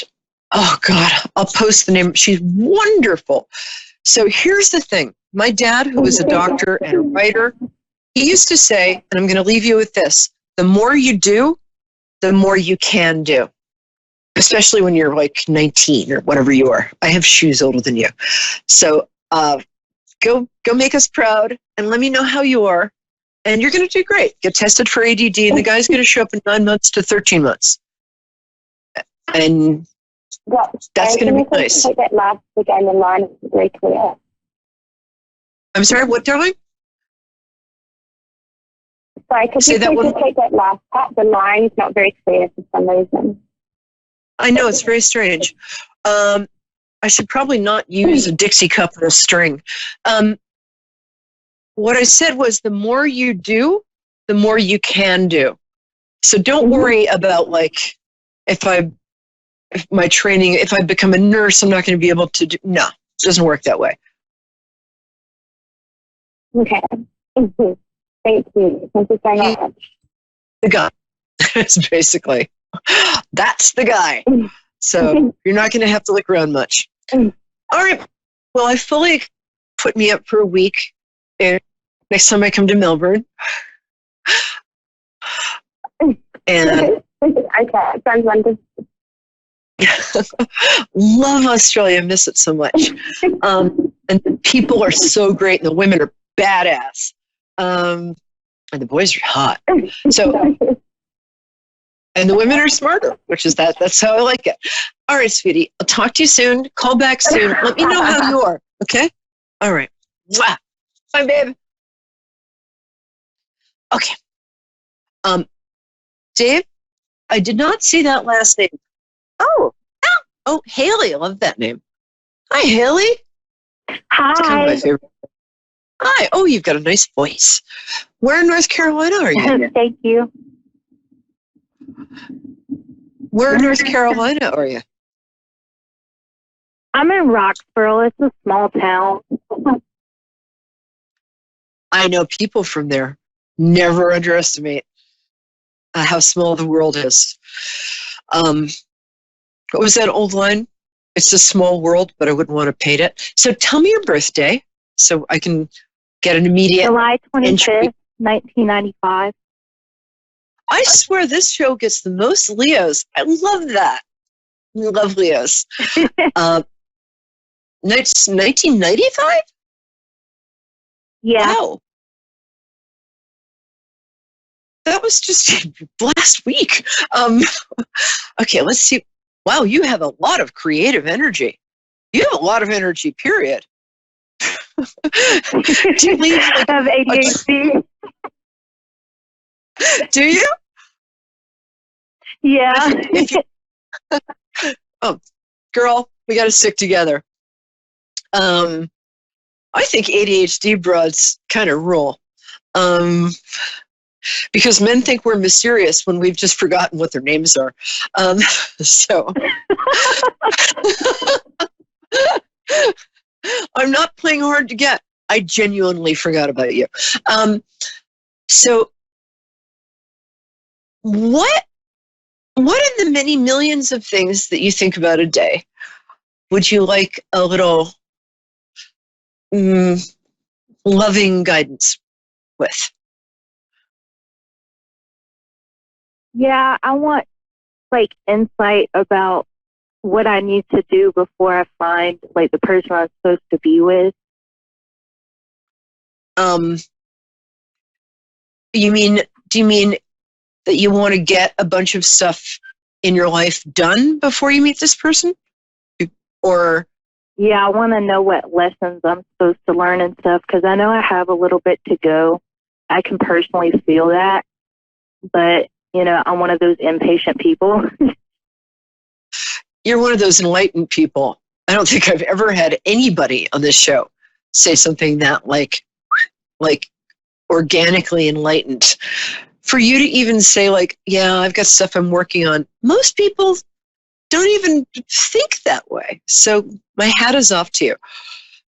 oh, God, I'll post the name. She's wonderful. So here's the thing. My dad, who was a doctor and a writer, he used to say, and I'm going to leave you with this, the more you do, the more you can do, especially when you're like 19 or whatever you are. I have shoes older than you. So go make us proud and let me know how you are. And you're going to do great. Get tested for ADD, and the guy's going to show up in 9 months to 13 months. And that's going to be nice. Take that last again, the line is very clear. I'm sorry, what, darling? Sorry, could you please take that last part? The line's not very clear for some reason. I know, it's very strange. I should probably not use a Dixie cup or a string. What I said was the more you do, the more you can do. So don't worry about like, if I become a nurse, I'm not going to be able to do, no, it doesn't work that way. Okay. Thank you. Thank you so much. The guy. It's basically, that's the guy. So you're not going to have to look around much. All right. Well, I fully put me up for a week. And next time I come to Melbourne. And okay, sounds wonderful. Love Australia, miss it so much. And the people are so great, and the women are badass. And the boys are hot. So, and the women are smarter, which is that's how I like it. All right, sweetie, I'll talk to you soon. Call back soon. Let me know how you are. Okay. All right. Mwah. Bye, babe. Okay. Dave, I did not see that last name. Oh, Haley. I love that name. Hi, Haley. Hi. It's kind of my favorite. Hi. Oh, you've got a nice voice. Where in North Carolina are you? Thank you. Where in North Carolina are you? I'm in Roxborough. It's a small town. I know people from there. Never underestimate how small the world is. What was that old line? It's a small world, but I wouldn't want to paint it. So tell me your birthday so I can get an immediate July 25th, entry. 1995. I swear this show gets the most Leos. I love that. I love Leos. 1995? Yeah. Wow. That was just last week. Okay, let's see. Wow, you have a lot of creative energy. You have a lot of energy, period. Do you leave, like, I have ADHD. Do you? Yeah. Oh, girl, we got to stick together. I think ADHD broads kind of rule. Because men think we're mysterious when we've just forgotten what their names are. So I'm not playing hard to get. I genuinely forgot about you. So what of the many millions of things that you think about a day would you like a little loving guidance with? Yeah, I want like insight about what I need to do before I find like the person I'm supposed to be with. Do you mean that you want to get a bunch of stuff in your life done before you meet this person? Or Yeah, I want to know what lessons I'm supposed to learn and stuff, because I know I have a little bit to go. I can personally feel that, but, I'm one of those impatient people. You're one of those enlightened people. I don't think I've ever had anybody on this show say something that like organically enlightened. For you to even say like, yeah, I've got stuff I'm working on. Most people don't even think that way. So my hat is off to you.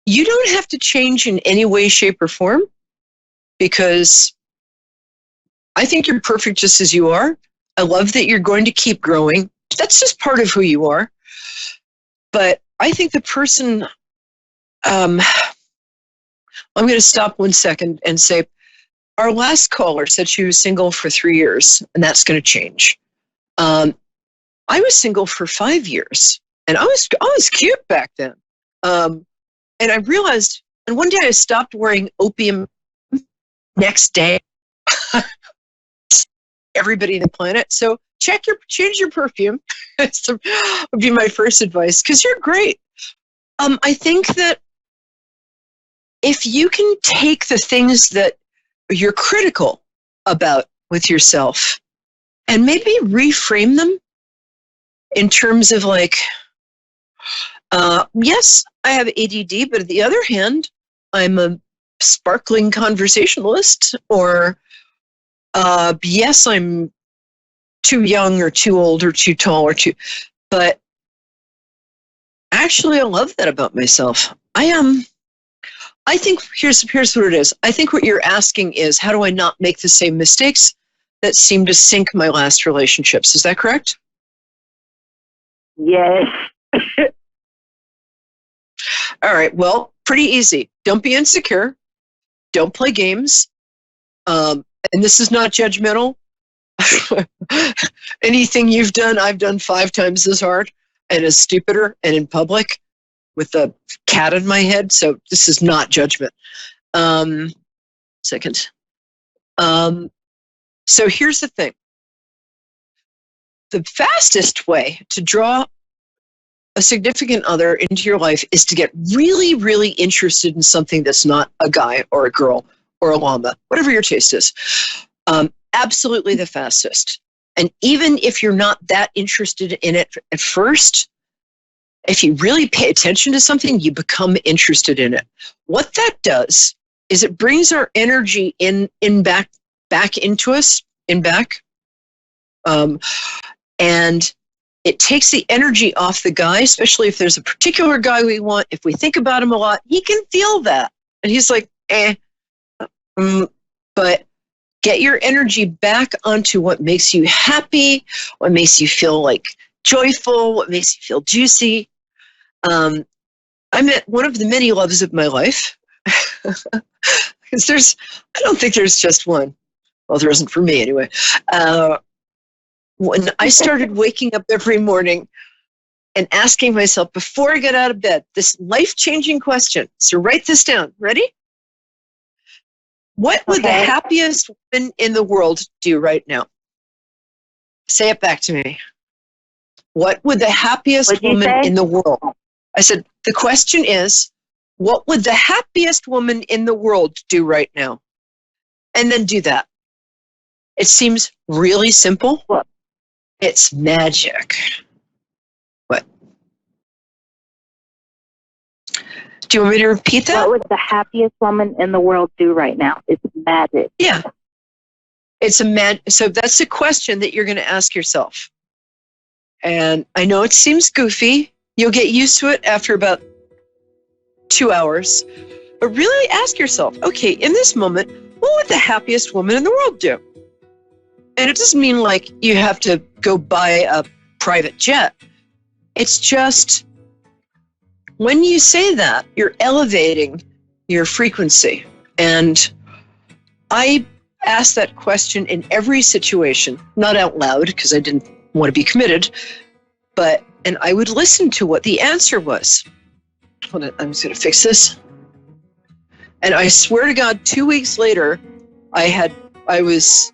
You don't have to change in any way, shape, or form, because I think you're perfect just as you are. I love that you're going to keep growing. That's just part of who you are. But I think the person, I'm going to stop 1 second and say, our last caller said she was single for 3 years, and that's going to change. I was single for 5 years, and I was cute back then. And I realized, and one day I stopped wearing opium. Next day, everybody on the planet. So change your perfume. Would be my first advice, because you're great. I think that if you can take the things that you're critical about with yourself and maybe reframe them in terms of like, yes, I have ADD, but on the other hand, I'm a sparkling conversationalist, or yes, I'm too young or too old or too tall or too, but actually I love that about myself. I think here's what it is. I think what you're asking is, how do I not make the same mistakes that seem to sink my last relationships? Is that correct? Yes. All right. Well, pretty easy. Don't be insecure. Don't play games. And this is not judgmental. Anything you've done, I've done 5 times as hard and as stupider and in public with a cat in my head. So this is not judgment. Second. So here's the thing. The fastest way to draw a significant other into your life is to get really, really interested in something that's not a guy or a girl or a llama, whatever your taste is. Absolutely the fastest. And even if you're not that interested in it at first, if you really pay attention to something, you become interested in it. What that does is it brings our energy back into us, and it takes the energy off the guy, especially if there's a particular guy we want. If we think about him a lot, he can feel that. And he's like, but get your energy back onto what makes you happy, what makes you feel like joyful, what makes you feel juicy. I met one of the many loves of my life. Because I don't think there's just one. Well, there isn't for me anyway. When I started waking up every morning and asking myself before I get out of bed, this life-changing question. So write this down. Ready? What would the happiest woman in the world do right now? Say it back to me. What would the happiest woman in the world? I said, the question is, what would the happiest woman in the world do right now? And then do that. It seems really simple. What? It's magic. What? Do you want me to repeat that? What would the happiest woman in the world do right now? It's magic. Yeah. So that's a question that you're going to ask yourself. And I know it seems goofy. You'll get used to it after about 2 hours. But really ask yourself, okay, in this moment, what would the happiest woman in the world do? And it doesn't mean like you have to go buy a private jet. It's just when you say that, you're elevating your frequency. And I ask that question in every situation, not out loud because I didn't want to be committed, and I would listen to what the answer was. Hold on, I'm just going to fix this. And I swear to God, 2 weeks later, I was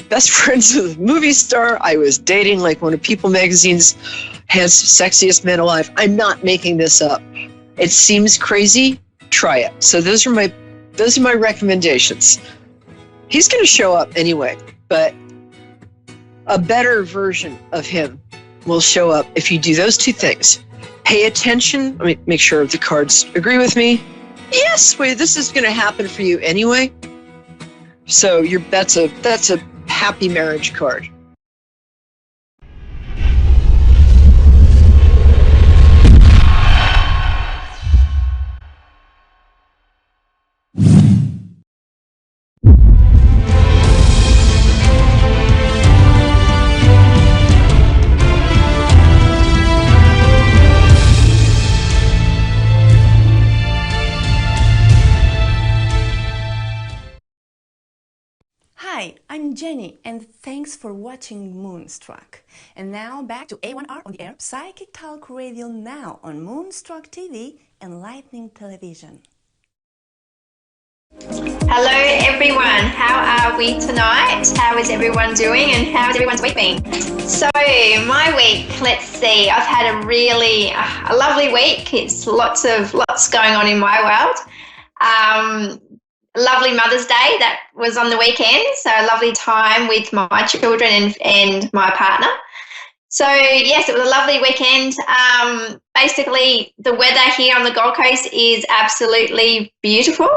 best friends with a movie star. I was dating like one of People magazine's sexiest man alive. I'm not making this up. It seems crazy. Try it. So those are my recommendations. He's going to show up anyway, but a better version of him will show up if you do those two things. Pay attention. Let me make sure the cards agree with me. Yes, wait, this is going to happen for you anyway. So that's a happy marriage card. Hi, I'm Jenny and thanks for watching Moonstruck. And now back to A1R on the air, Psychic Talk Radio now on Moonstruck TV and Lightning Television. Hello everyone, how are we tonight? How is everyone doing and how has everyone's week been? So my week, let's see, I've had a lovely week. It's lots going on in my world. Lovely Mother's Day that was on the weekend, so a lovely time with my children and my partner. So yes, it was a lovely weekend. Basically the weather here on the Gold Coast is absolutely beautiful.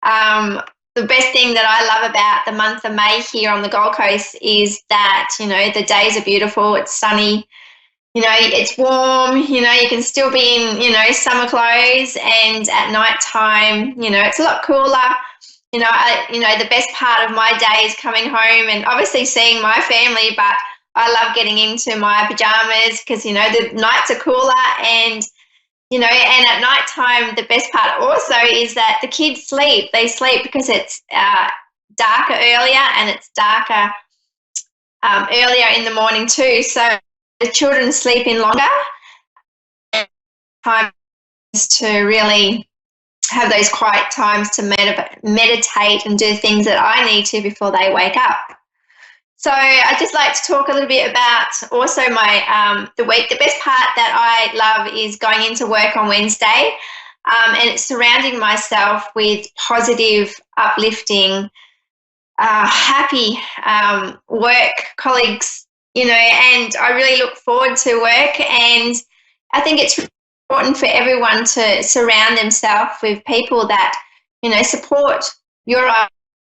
The best thing that I love about the month of May here on the Gold Coast is that, the days are beautiful, it's sunny, it's warm, you can still be in, summer clothes, and at night time, it's a lot cooler. The best part of my day is coming home and obviously seeing my family, but I love getting into my pajamas because, the nights are cooler and, and at night time, the best part also is that the kids sleep. They sleep because it's darker earlier and it's darker earlier in the morning too. So the children sleep in longer, and time is to really have those quiet times to meditate and do things that I need to before they wake up. So I'd just like to talk a little bit about also my the week. The best part that I love is going into work on Wednesday, and it's surrounding myself with positive, uplifting, happy work colleagues, and I really look forward to work. And I think it's important for everyone to surround themselves with people that, support your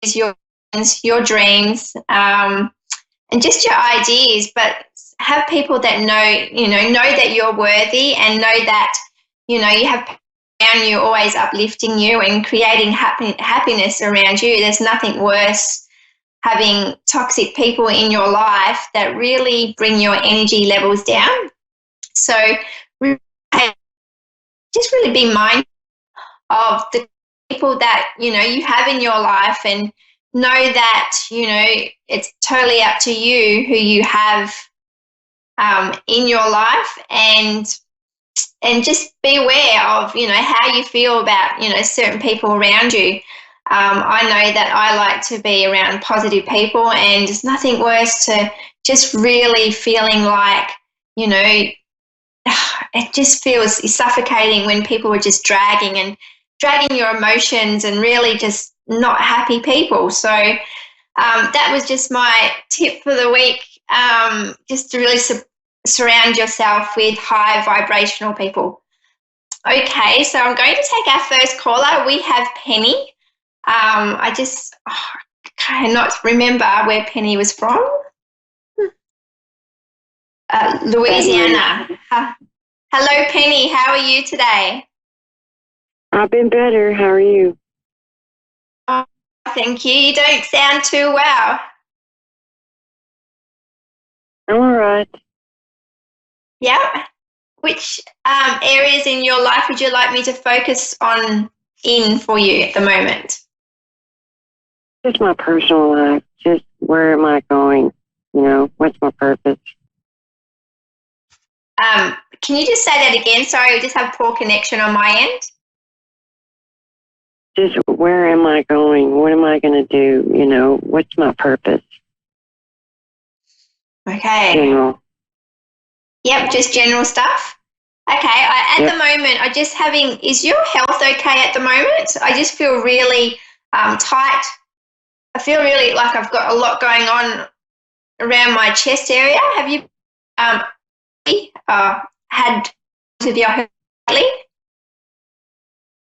ideas, your dreams, and just your ideas, but have people that know that you're worthy and know that, you have people around you always uplifting you and creating happiness around you. There's nothing worse having toxic people in your life that really bring your energy levels down. So just really be mindful of the people that, you have in your life, and know that, it's totally up to you who you have in your life, and just be aware of, how you feel about, certain people around you. I know that I like to be around positive people, and there's nothing worse to just really feeling like, it just feels suffocating when people are just dragging your emotions and really just not happy people. So that was just my tip for the week, just to really surround yourself with high vibrational people. Okay, so I'm going to take our first caller. We have Penny. I cannot remember where Penny was from. Louisiana. Hello, Penny. How are you today? I've been better. How are you? Oh, thank you. You don't sound too well. I'm all right. Yep. Which areas in your life would you like me to focus on for you at the moment? Just my personal life. Just where am I going? What's my purpose? Can you just say that again? Sorry, we just have poor connection on my end. Just where am I going? What am I going to do? What's my purpose? Okay. General. Yep, just general stuff. Okay, at the moment, is your health okay at the moment? I just feel really tight. I feel really like I've got a lot going on around my chest area. Have you had with your health lately?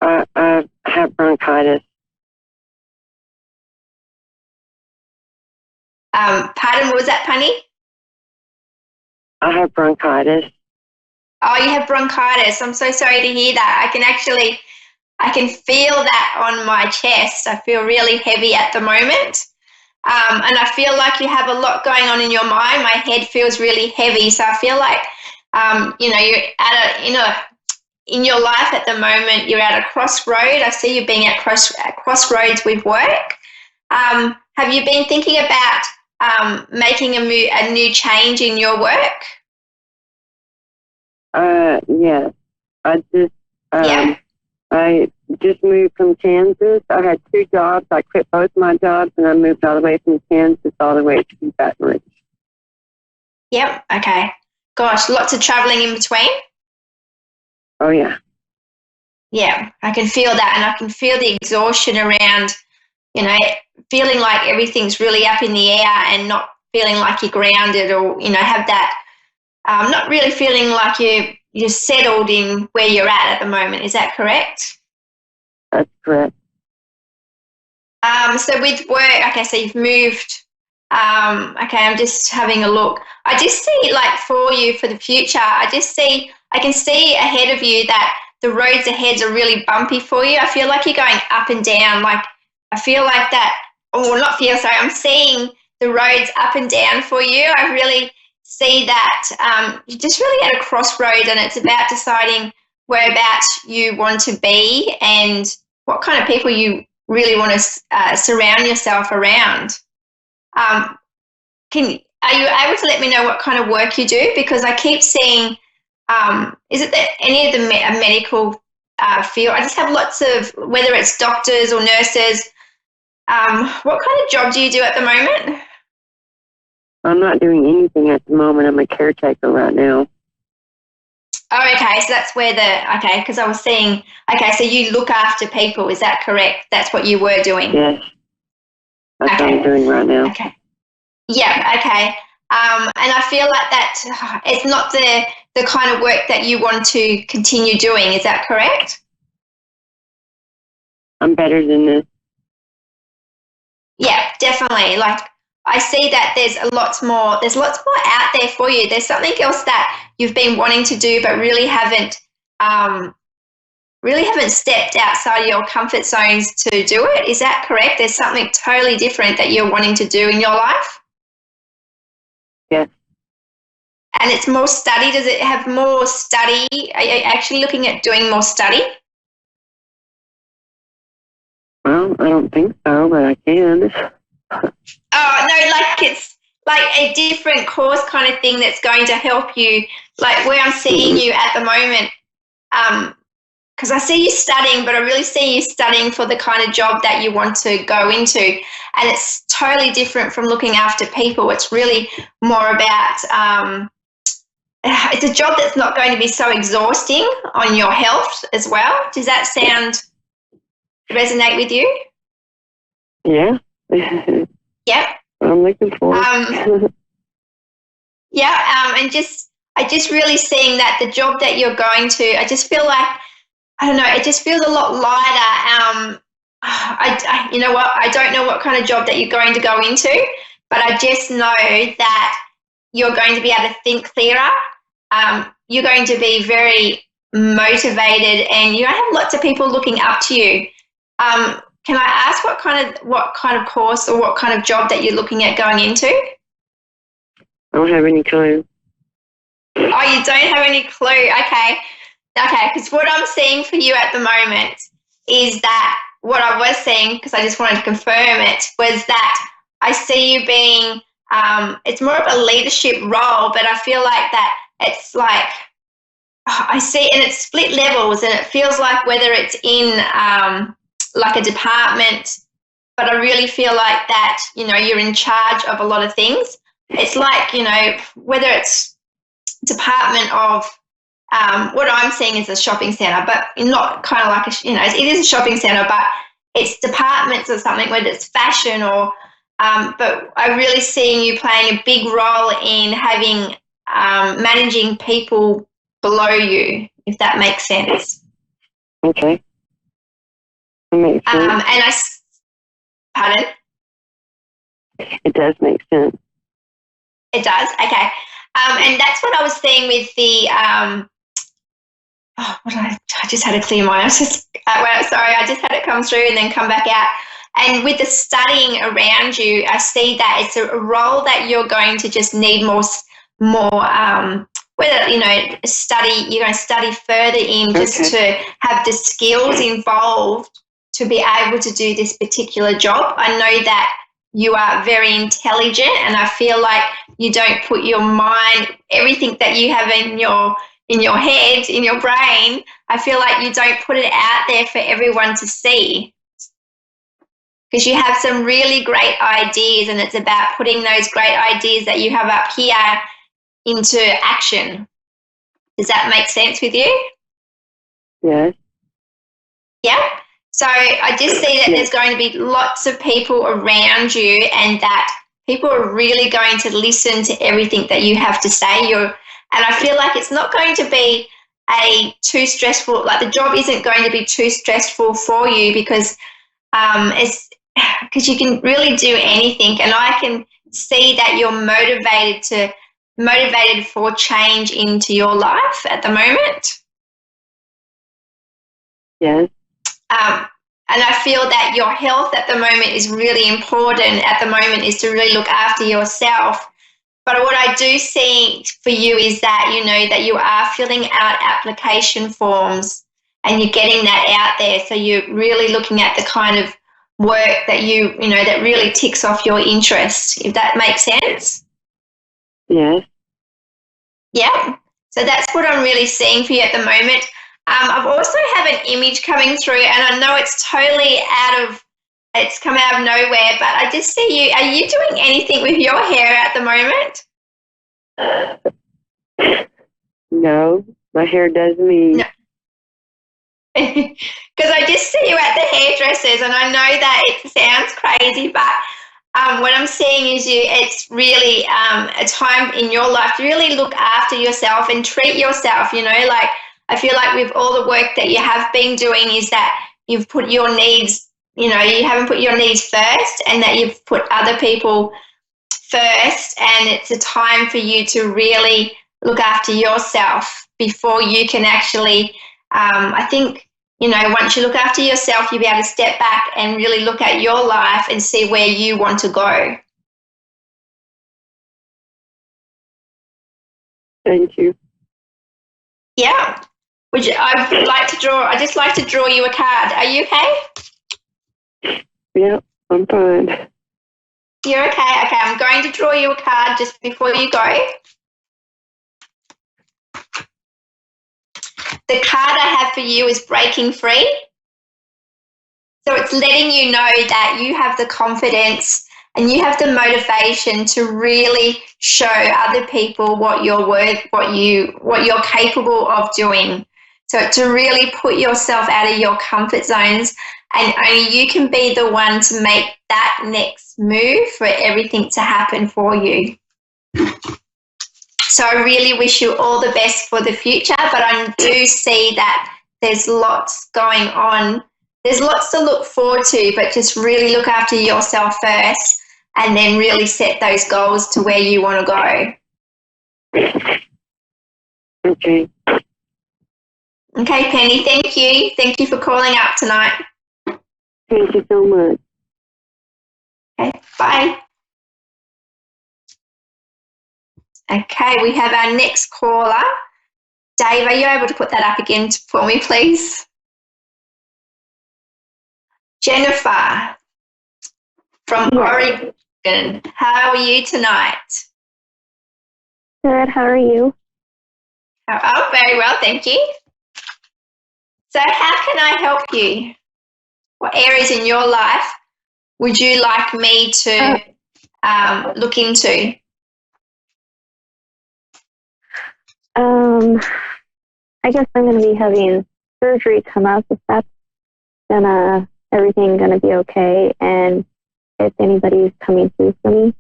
I have bronchitis. Pardon, what was that, Punny? I have bronchitis. Oh, you have bronchitis. I'm so sorry to hear that. I can feel that on my chest. I feel really heavy at the moment. And I feel like you have a lot going on in your mind. My head feels really heavy. So I feel like, you're in your life at the moment, you're at a crossroad. I see you being at crossroads with work. Have you been thinking about making a new change in your work? Yes. Yeah. I just moved from Kansas. I had 2 jobs. I quit both my jobs, and I moved all the way from Kansas all the way to Baton Rouge. Yep. Okay. Gosh, lots of traveling in between. Oh, yeah. Yeah, I can feel that, and I can feel the exhaustion around, feeling like everything's really up in the air and not feeling like you're grounded, or have that not really feeling like you're settled in where you're at the moment. Is that correct? That's correct. So with work, okay, so you've moved. Okay, I'm just having a look. I just see, like, for you for the future, I can see ahead of you that the roads ahead are really bumpy for you. I feel like you're going up and down. Like, I feel like that, or not feel, sorry, I'm seeing the roads up and down for you. I really see that you're just really at a crossroad, and it's about deciding whereabouts you want to be and what kind of people you really want to surround yourself around. Are you able to let me know what kind of work you do? Because I keep seeing, is it that any of the medical field? I just have lots of, whether it's doctors or nurses. What kind of job do you do at the moment? I'm not doing anything at the moment. I'm a caretaker right now. Oh, okay. So that's where because I was seeing, okay, so you look after people. Is that correct? That's what you were doing? Yes. That's what I'm doing right now. Okay. Yeah, okay. And I feel like that it's not the kind of work that you want to continue doing. Is that correct? I'm better than this. Yeah, definitely. Like, I see that there's lots more out there for you. There's something else that you've been wanting to do but really haven't stepped outside your comfort zones to do it. Is that correct? There's something totally different that you're wanting to do in your life? Yes. And it's more study. Does it have more study? Are you actually looking at doing more study? Well, I don't think so, but I can. Oh, no, like it's like a different course kind of thing that's going to help you, like where I'm seeing you at the moment. Because I see you studying, but I really see you studying for the kind of job that you want to go into. And it's totally different from looking after people. It's really more about, it's a job that's not going to be so exhausting on your health as well. Does that resonate with you? Yeah. Yep. I'm looking for it. Yeah, and I just really seeing that the job that you're going to, I just feel like, I don't know, it just feels a lot lighter. I you know what, I don't know what kind of job that you're going to go into, but I just know that you're going to be able to think clearer. You're going to be very motivated, and you have lots of people looking up to you. Can I ask what kind of course or what kind of job that you're looking at going into? I don't have any clue. Oh, you don't have any clue. Okay, because what I'm seeing for you at the moment is that what I was seeing, because I just wanted to confirm it, was that I see you being, it's more of a leadership role, but I feel like that it's like, I see, and it's split levels, and it feels like whether it's in like a department, but I really feel like that, you're in charge of a lot of things. It's like, whether it's department of what I'm seeing is a shopping centre, but not kind of like it is a shopping centre, but it's departments or something, whether it's fashion or. But I'm really seeing you playing a big role in having managing people below you, if that makes sense. Okay. That makes sense. Pardon? It does make sense. It does? Okay. And that's what I was seeing with the, I just had a clear mind. I was just, sorry, I just had it come through and then come back out. And with the studying around you, I see that it's a role that you're going to just need more, whether, you're going to study further in just to have the skills involved to be able to do this particular job. I know that you are very intelligent, and I feel like you don't put your mind, everything that you have in your head, in your brain, I feel like you don't put it out there for everyone to see. Because you have some really great ideas, and it's about putting those great ideas that you have up here into action. Does that make sense with you? Yes. Yeah. So I just see that there's going to be lots of people around you, and that people are really going to listen to everything that you have to say. And I feel like it's not going to be too stressful, like the job isn't going to be too stressful for you, because you can really do anything, and I can see that you're motivated for change into your life at the moment. Yes. And I feel that your health at the moment is really important at the moment, is to really look after yourself. But what I do see for you is that, that you are filling out application forms and you're getting that out there. So you're really looking at the kind of work that that really ticks off your interest, if that makes sense. Yes. Yeah. So that's what I'm really seeing for you at the moment. I've also have an image coming through, and I know it's totally it's come out of nowhere, but I just see you. Are you doing anything with your hair at the moment? No, my hair does me. No. Because I just see you at the hairdressers, and I know that it sounds crazy, but what I'm seeing is it's really a time in your life to really look after yourself and treat yourself, like I feel like with all the work that you have been doing is that you've put your needs, you haven't put your needs first, and that you've put other people first, and it's a time for you to really look after yourself before you can actually, I think, once you look after yourself, you'll be able to step back and really look at your life and see where you want to go. Thank you. Yeah. I just like to draw you a card. Are you okay? Yeah, I'm fine. You're okay? Okay, I'm going to draw you a card just before you go. The card I have for you is breaking free. So it's letting you know that you have the confidence and you have the motivation to really show other people what you're worth, what you're capable of doing. So to really put yourself out of your comfort zones, and only you can be the one to make that next move for everything to happen for you. So I really wish you all the best for the future, but I do see that there's lots going on. There's lots to look forward to, but just really look after yourself first and then really set those goals to where you want to go. Okay. Okay, Penny, thank you. Thank you for calling up tonight. Thank you so much. Okay, bye. Okay, we have our next caller. Dave, are you able to put that up again for me, please? Jennifer from Oregon. How are you tonight? Good, how are you? Oh, very well, thank you. So how can I help you? What areas in your life would you like me to look into? I guess I'm going to be having surgery come up. If that's everything going to be okay, and if anybody's coming through for me.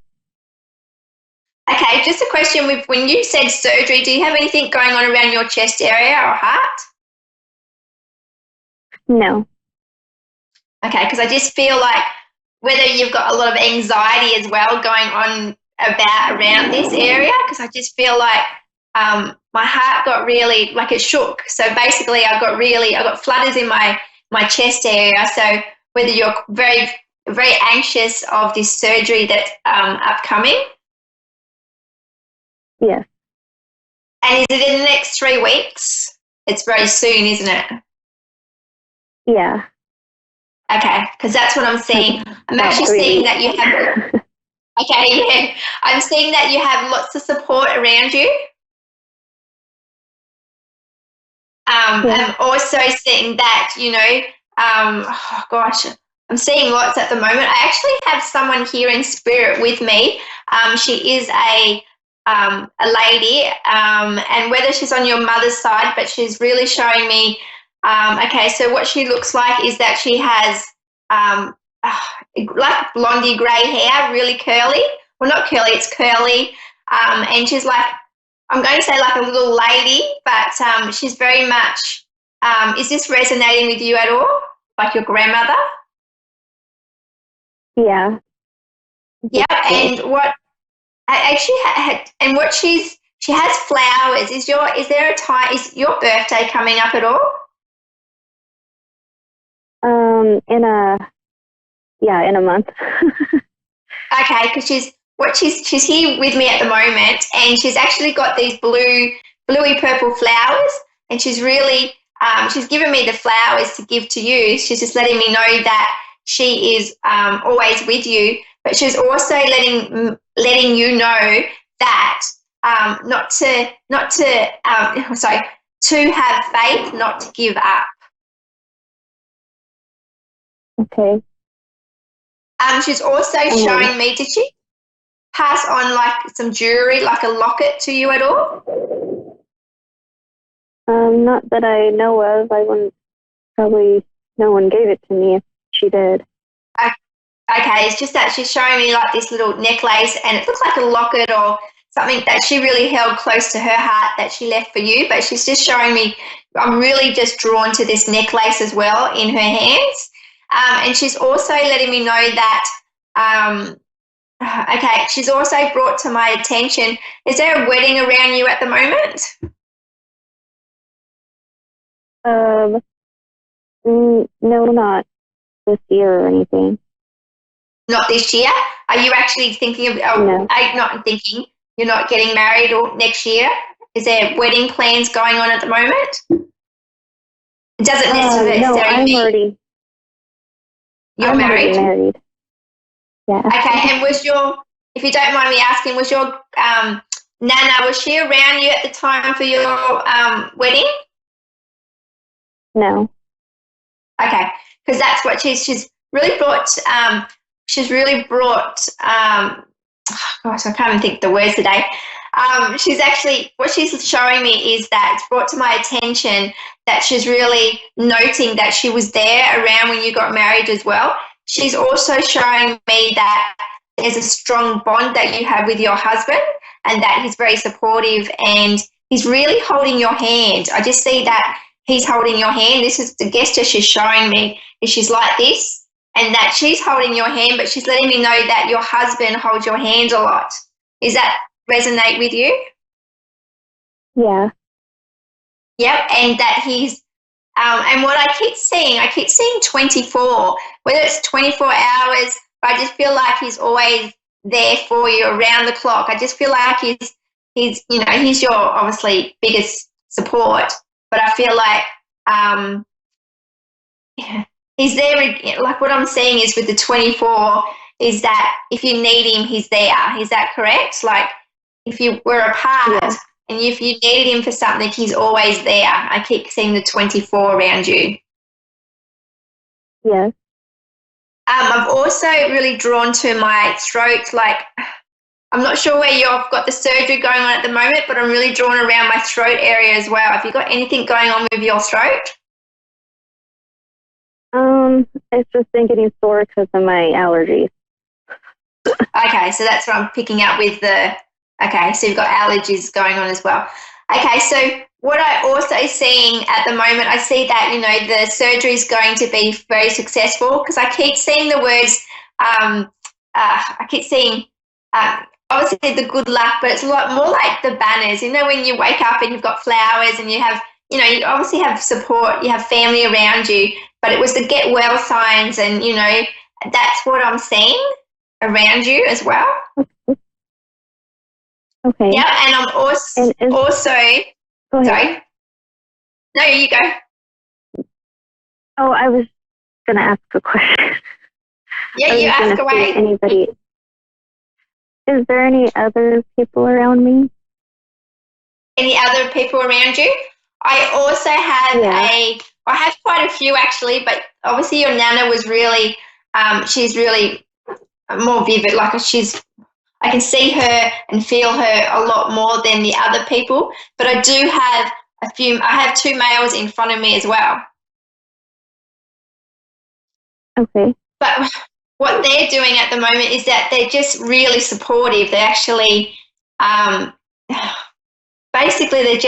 Okay, just a question. When you said surgery, do you have anything going on around your chest area or heart? No. Okay, because I just feel like whether you've got a lot of anxiety as well going on around this area, because I just feel like my heart got really, like it shook. So basically I got flutters in my chest area. So whether you're very, very anxious of this surgery that's upcoming. Yes. And is it in the next 3 weeks? It's very soon, isn't it? Yeah. Okay, because that's what I'm seeing. I'm actually seeing that you have, okay, yeah. I'm seeing that you have lots of support around you. I'm also seeing that, oh gosh, I'm seeing lots at the moment. I actually have someone here in spirit with me. She is a lady, and whether she's on your mother's side, but she's really showing me, okay, so what she looks like is that she has like blondie grey hair, really curly. Well, not curly, it's curly. And she's like, I'm going to say like a little lady, but she's very much, is this resonating with you at all? Like your grandmother? Yeah. Yeah, and what I actually and what she has flowers. Is your birthday coming up at all? In a month. Okay, because she's here with me at the moment, and she's actually got these bluey purple flowers, and she's really she's given me the flowers to give to you. She's just letting me know that she is always with you, but she's also letting you know that to have faith, not to give up. Okay. She's also showing me, did she pass on like some jewelry, like a locket to you at all? Not that I know of. I wouldn't, probably no one gave it to me if she did. Okay, it's just that she's showing me like this little necklace, and it looks like a locket or something that she really held close to her heart that she left for you, but she's just showing me, I'm really just drawn to this necklace as well in her hands. And she's also letting me know that, okay, she's also brought to my attention, is there a wedding around you at the moment? No, not this year or anything. Not this year? Are you actually thinking of, No. not thinking, you're not getting married or next year? Is there wedding plans going on at the moment? It doesn't necessarily no, I'm mean already. you're I'm married. already married. Yeah. Okay, and if you don't mind me asking, was your Nana, was she around you at the time for your wedding? No. Okay, because that's what she's really brought. Gosh, I can't even think the words today. She's actually, what she's showing me is that it's brought to my attention that she's really noting that she was there around when you got married as well. She's also showing me that there's a strong bond that you have with your husband, and that he's very supportive, and he's really holding your hand. I just see that he's holding your hand. This is the gesture she's showing me, is she's like this, and that she's holding your hand, but she's letting me know that your husband holds your hand a lot. Does that resonate with you? Yeah. Yep, and that he's, and what I keep seeing 24, whether it's 24 hours, but I just feel like he's always there for you around the clock. I just feel like he's your obviously biggest support, but I feel like he's there. Like what I'm seeing is with the 24 is that if you need him, he's there. Is that correct? Like if you were apart, yeah. and if you needed him for something, he's always there. I keep seeing the 24 around you. Yes. I've also really drawn to my throat, like I'm not sure where you've got the surgery going on at the moment, but I'm really drawn around my throat area as well. Have you got anything going on with your throat? It's just been getting sore because of my allergies. Okay, so that's what I'm picking up with okay, so you've got allergies going on as well. Okay, so what I also seeing at the moment, I see that, the surgery is going to be very successful, because I keep seeing the words, I keep seeing, obviously the good luck, but it's a lot more like the banners, when you wake up and you've got flowers and you have, you obviously have support, you have family around you, but it was the get well signs, and, that's what I'm seeing around you as well. Okay. Yeah, and I'm also, Go ahead. sorry. No, you go. Oh, I was going to ask a question. Yeah, you ask away. Is there any other people around me? Any other people around you? I also have I have quite a few actually, but obviously your Nana was really, she's really more vivid. Like I can see her and feel her a lot more than the other people, but I do have I have two males in front of me as well. Okay. But what they're doing at the moment is that they're just really supportive. They're actually, basically they're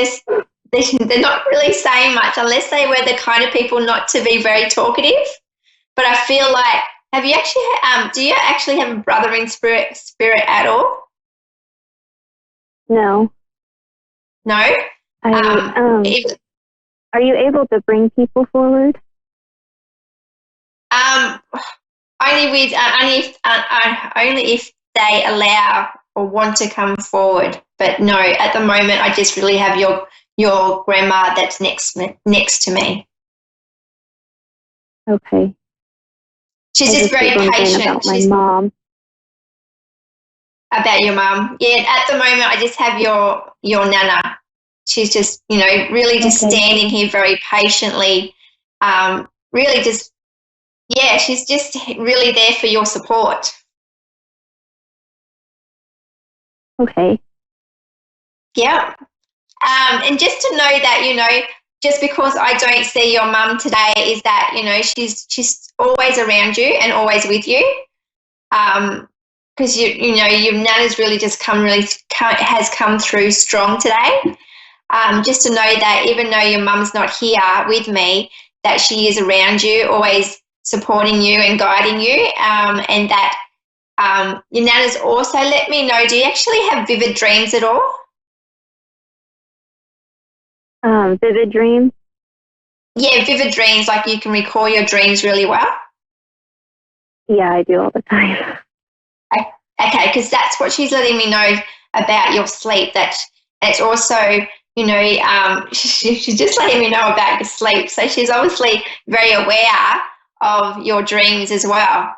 not really saying much, unless they were the kind of people not to be very talkative. But I feel like, do you actually have a brother in spirit at all? No. No? Are you able to bring people forward? Only if they allow or want to come forward. But no, at the moment, I just really have your grandma that's next to me. Okay. She's just very patient. About my mom. About your mum. Yeah, at the moment, I just have your Nana. She's just, really just standing here very patiently, really just, she's just really there for your support. Okay. Yeah. And just to know that, just because I don't see your mum today is that, she's always around you and always with you. Because, your Nana's really just has come through strong today. Just to know that even though your mum's not here with me, that she is around you, always supporting you and guiding you, and that your Nana's also let me know, do you actually have vivid dreams at all? Vivid dreams? Yeah, vivid dreams, like you can recall your dreams really well? Yeah, I do all the time. Okay, because that's what she's letting me know about your sleep, that it's also, she's just letting me know about your sleep. So she's obviously very aware of your dreams as well.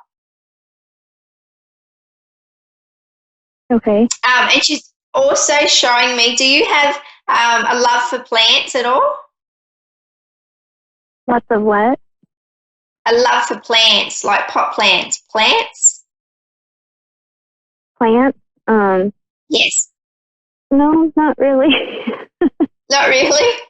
Okay. And she's also showing me, do you have a love for plants at all? Lots of what? A love for plants, like pot plants. Plants? Plants? Yes. No, not really. Not really?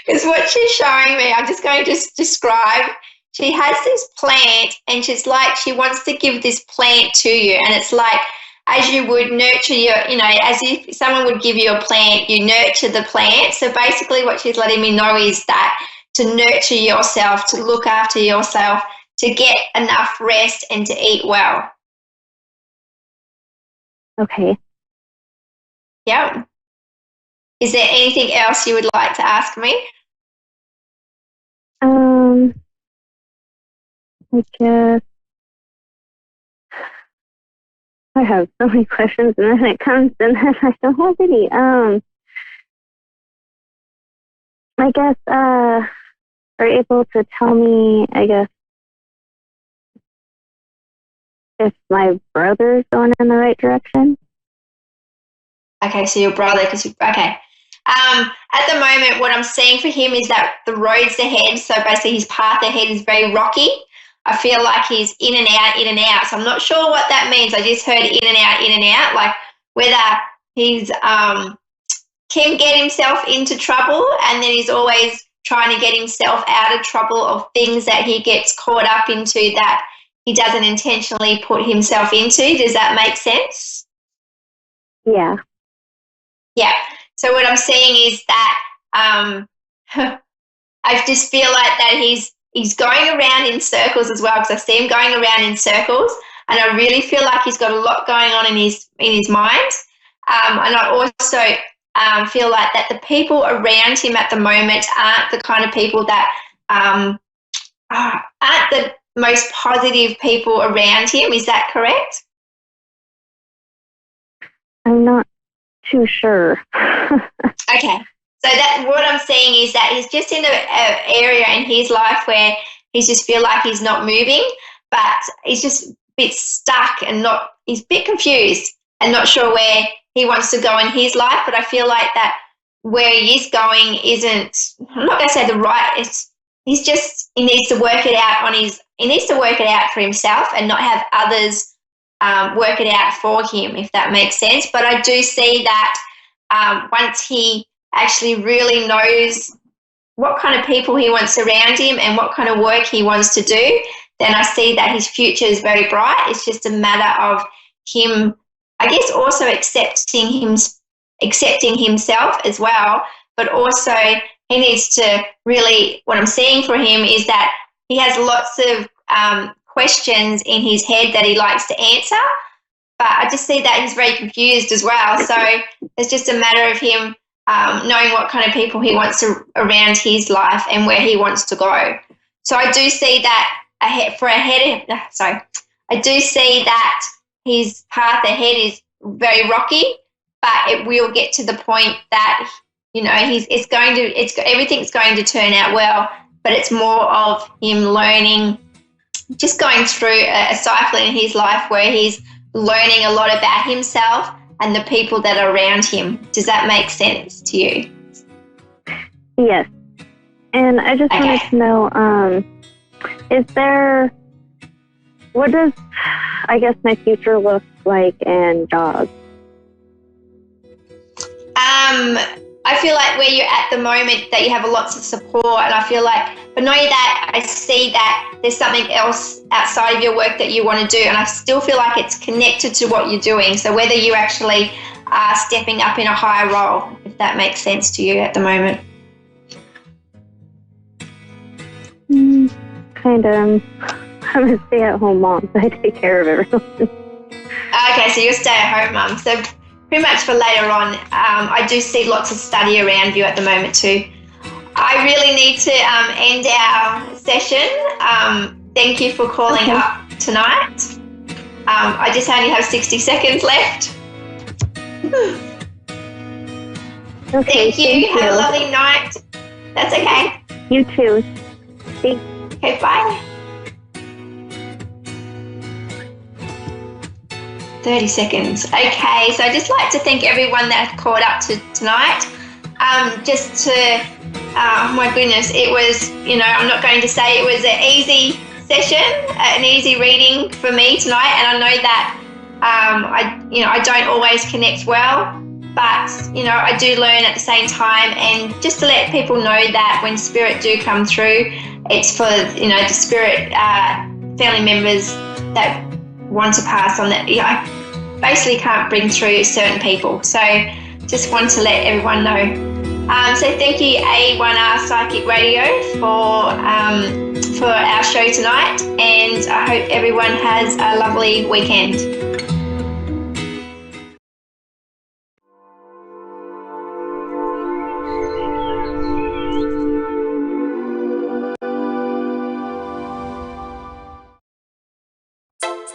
Is what she's showing me. I'm just going to describe. She has this plant and she's like, she wants to give this plant to you. And it's like, as you would nurture as if someone would give you a plant, you nurture the plant. So basically what she's letting me know is that to nurture yourself, to look after yourself, to get enough rest and to eat well. Okay. Yep. Is there anything else you would like to ask me? I guess I have so many questions, and then it comes, and then I don't have any. I guess are you able to tell me, I guess, if my brother's going in the right direction? Okay, so your brother, okay. At the moment, what I'm seeing for him is that the roads ahead, so basically his path ahead is very rocky. I feel like he's in and out, in and out. So I'm not sure what that means. I just heard in and out, like whether he's can get himself into trouble, and then he's always trying to get himself out of trouble of things that he gets caught up into that he doesn't intentionally put himself into. Does that make sense? Yeah. Yeah. So what I'm saying is that I just feel like that he's going around in circles as well, because I see him going around in circles, and I really feel like he's got a lot going on in his mind. And I also feel like that the people around him at the moment aren't the kind of people that aren't the most positive people around him. Is that correct? I'm not too sure. Okay. So that what I'm saying is that he's just in an area in his life where he just feel like he's not moving, but he's just a bit stuck and he's a bit confused and not sure where he wants to go in his life. But I feel like that where he is going isn't, I'm not going to say the right, he needs to work it out he needs to work it out for himself and not have others work it out for him, if that makes sense. But I do see that once he actually really knows what kind of people he wants around him and what kind of work he wants to do, then I see that his future is very bright. It's just a matter of him, I guess, also accepting himself as well, but also he needs to really, what I'm seeing for him is that he has lots of questions in his head that he likes to answer, but I just see that he's very confused as well. So it's just a matter of him knowing what kind of people he wants around his life and where he wants to go. So I do see that I do see that his path ahead is very rocky, but it will get to the point that, you know, everything's going to turn out well, but it's more of him learning, just going through a cycle in his life where he's learning a lot about himself and the people that are around him. Does that make sense to you? Yes. And I just wanted to know, what does, I guess, my future look like in jobs? I feel like where you're at the moment that you have lots of support, and I feel like, but knowing that, I see that there's something else outside of your work that you want to do, and I still feel like it's connected to what you're doing. So whether you actually are stepping up in a higher role, if that makes sense to you at the moment. Kind of. I'm a stay-at-home mom, so I take care of everyone. Okay, so you're a stay-at-home mom. So pretty much for later on, I do see lots of study around you at the moment too. I really need to end our session. Thank you for calling up tonight. I just only have 60 seconds left. Okay, thank you. Have a lovely night. That's okay. You too. Thanks. Okay, bye. 30 seconds. Okay, so I'd just like to thank everyone that called up tonight. Oh my goodness, it was, I'm not going to say it was an easy session, an easy reading for me tonight, and I know that I don't always connect well, but I do learn at the same time. And just to let people know that when spirit do come through, it's for the spirit family members that want to pass on, that I basically can't bring through certain people. So just want to let everyone know. So thank you, A1R Psychic Radio, for our show tonight, and I hope everyone has a lovely weekend.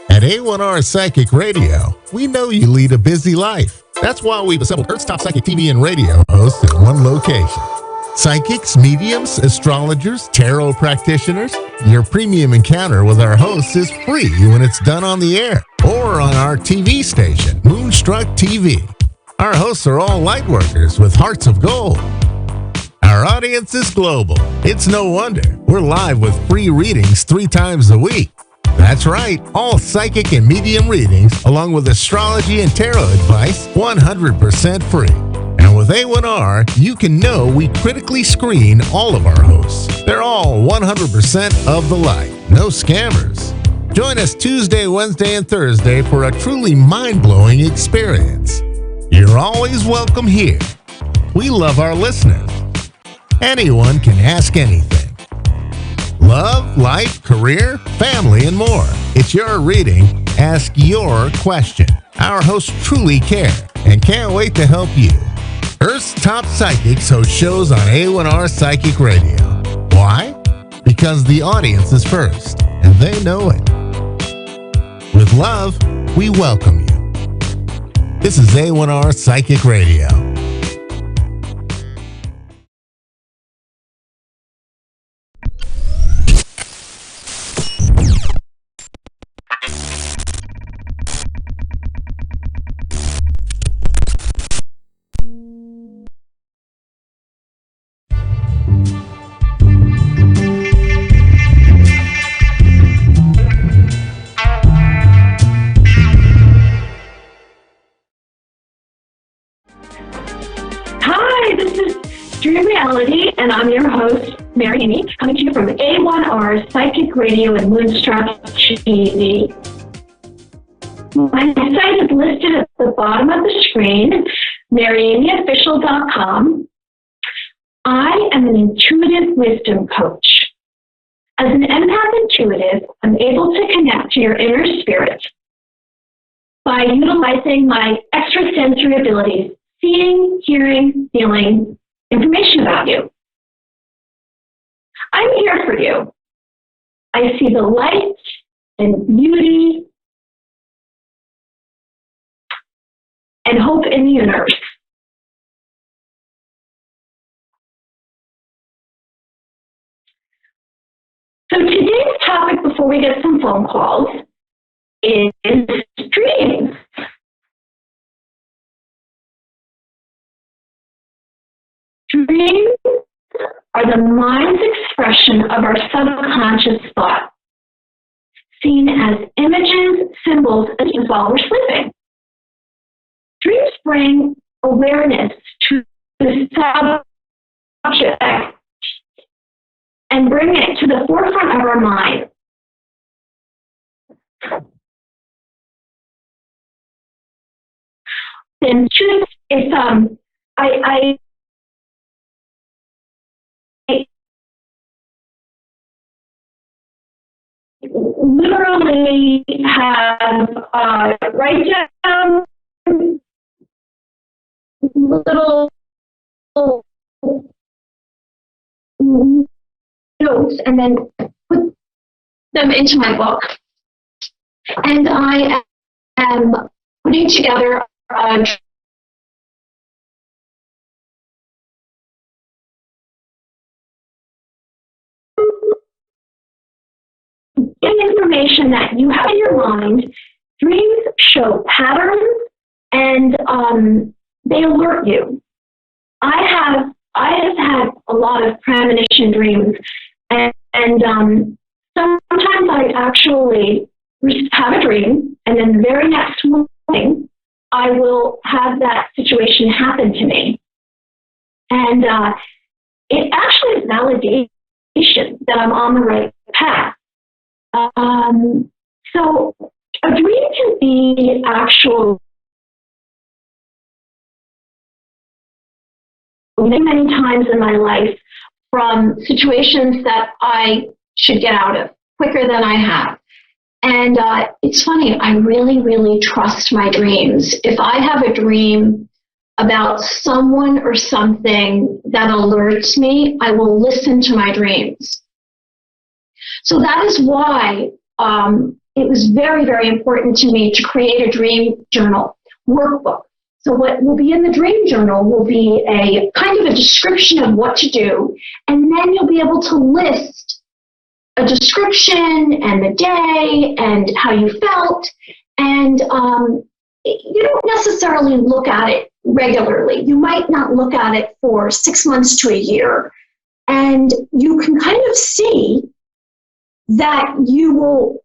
At A1R Psychic Radio, we know you lead a busy life. That's why we've assembled Earth's top psychic TV and radio hosts in one location. Psychics, mediums, astrologers, tarot practitioners. Your premium encounter with our hosts is free when it's done on the air or on our TV station, Moonstruck TV. Our hosts are all light workers with hearts of gold. Our audience is global. It's no wonder we're live with free readings 3 times a week. That's right, all psychic and medium readings, along with astrology and tarot advice, 100% free. And with A1R, you can know we critically screen all of our hosts. They're all 100% of the light, no scammers. Join us Tuesday, Wednesday, and Thursday for a truly mind-blowing experience. You're always welcome here. We love our listeners. Anyone can ask anything. Love, life, career, family, and more. It's your reading. Ask your question. Our hosts truly care and can't wait to help you. Earth's top psychics host shows on A1R Psychic Radio. Why? Because the audience is first, and they know it. With love, we welcome you. This is A1R Psychic Radio. And I'm your host, Mary Amy, coming to you from A1R Psychic Radio and Moonstruck TV. My site is listed at the bottom of the screen, MaryAmyOfficial.com. I am an intuitive wisdom coach. As an empath intuitive, I'm able to connect to your inner spirit by utilizing my extrasensory abilities, seeing, hearing, feeling information about you. I'm here for you. I see the light and beauty and hope in the universe. So today's topic, before we get some phone calls, is dreams. Dreams are the mind's expression of our subconscious thought, seen as images, symbols, and while we're sleeping. Dreams bring awareness to the subject and bring it to the forefront of our mind. Then it's I literally have write down little notes and then put them into my book. And I am putting together information that you have in your mind. Dreams show patterns and they alert you. I have had a lot of premonition dreams, and sometimes I actually have a dream, and then the very next morning I will have that situation happen to me. And it actually is validation that I'm on the right path. So a dream can be actual many times in my life from situations that I should get out of quicker than I have. And it's funny, I really, really trust my dreams. If I have a dream about someone or something that alerts me, I will listen to my dreams. So that is why it was very, very important to me to create a dream journal workbook. So what will be in the dream journal will be a kind of a description of what to do, and then you'll be able to list a description and the day and how you felt, and you don't necessarily look at it regularly. You might not look at it for 6 months to a year, and you can kind of see that you will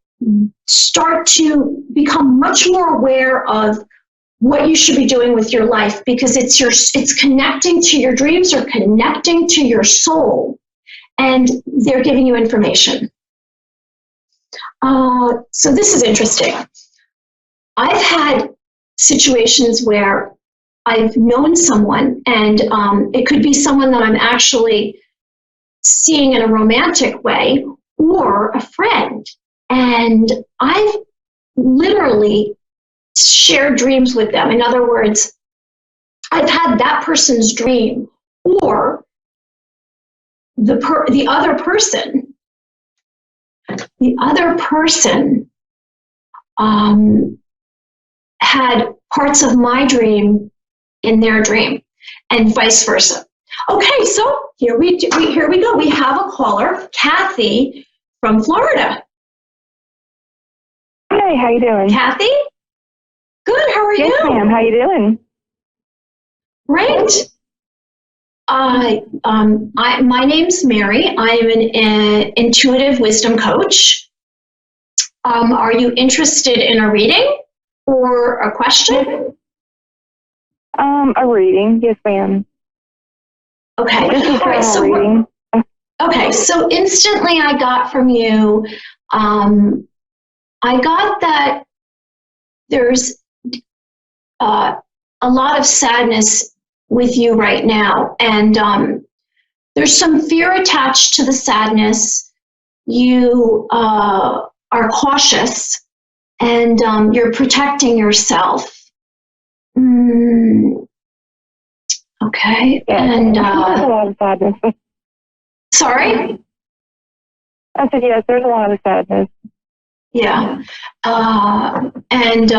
start to become much more aware of what you should be doing with your life, because it's connecting to your dreams or connecting to your soul, and they're giving you information. So this is interesting. I've had situations where I've known someone, and it could be someone that I'm actually seeing in a romantic way, or a friend, and I've literally shared dreams with them. In other words, I've had that person's dream, or the other person had parts of my dream in their dream, and vice versa. Okay, so here we go. We have a caller, Kathy from Florida. Hey, how you doing? Kathy? Good, how are you? Yes, ma'am. How you doing? Great. My name's Mary. I am an intuitive wisdom coach. Are you interested in a reading or a question? A reading, yes, ma'am. Okay. All right, so instantly I got from you, I got that there's a lot of sadness with you right now, and there's some fear attached to the sadness. You are cautious, and you're protecting yourself. Okay, yeah, and there's a lot of sadness. Sorry? I said yes. There's a lot of sadness. Yeah, and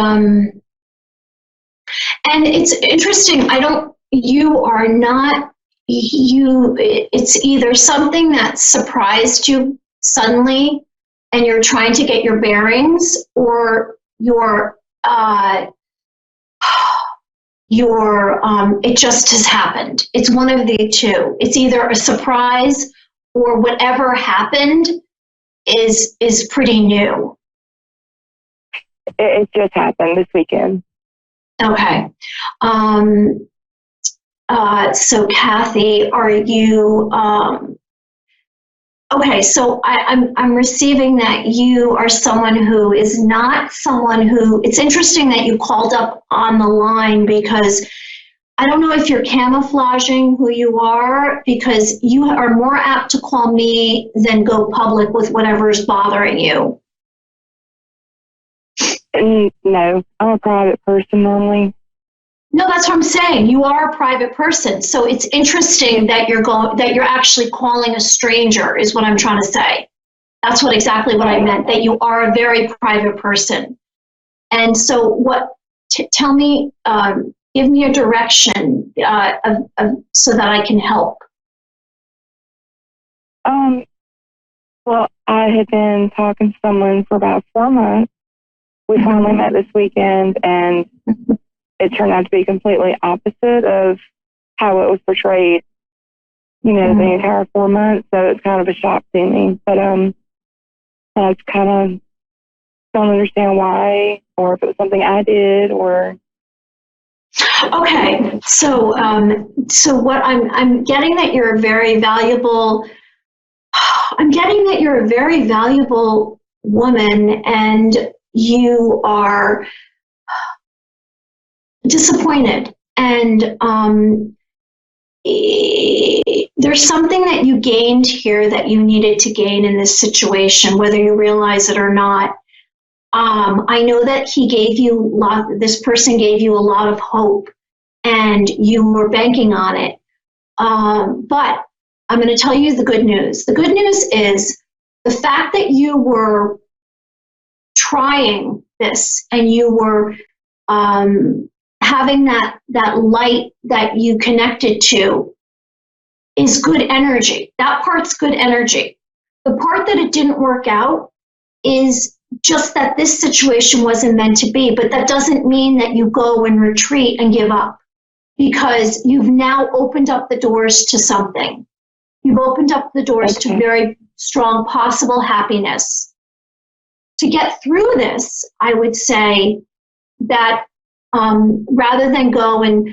it's interesting. You are not. It's either something that surprised you suddenly, and you're trying to get your bearings, or it just has happened. It's one of the two. It's either a surprise, or whatever happened is pretty new. It just happened this weekend. Okay. So Kathy, are you okay, so I'm receiving that you are someone who is not someone who, it's interesting that you called up on the line, because I don't know if you're camouflaging who you are, because you are more apt to call me than go public with whatever's bothering you. No, I'm a private person normally. No, that's what I'm saying. You are a private person. So it's interesting that you're actually calling a stranger, is what I'm trying to say. That's exactly what I meant, that you are a very private person. And so tell me, give me a direction so that I can help. Well, I had been talking to someone for about 4 months. We finally met this weekend, and it turned out to be completely opposite of how it was portrayed, the entire 4 months. So it's kind of a shock to me. But I just kind of don't understand why, or if it was something I did, or. Okay, so what I'm getting that you're a very valuable. I'm getting that you're a very valuable woman, and you are disappointed, and there's something that you gained here that you needed to gain in this situation, whether you realize it or not. I know that this person gave you a lot of hope, and you were banking on it. But I'm going to tell you the good news. The good news is the fact that you were trying this, and you were having that light that you connected to, is good energy. That part's good energy. The part that it didn't work out is just that this situation wasn't meant to be, but that doesn't mean that you go and retreat and give up, because you've now opened up the doors to something. You've opened up the doors to very strong possible happiness. to get through this, I would say that rather than go and,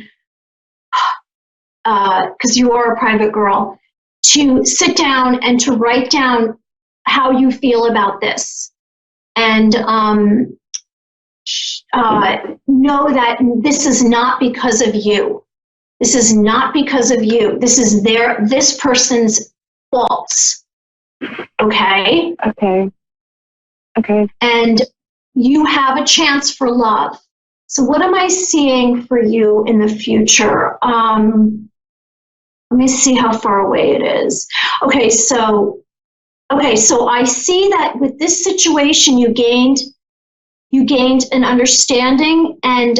because you are a private girl, to sit down and to write down how you feel about this. And know that this is not because of you. This is not because of you. This is this person's faults. Okay? Okay. And you have a chance for love. So what am I seeing for you in the future? Let me see how far away it is. Okay, so I see that with this situation you gained an understanding and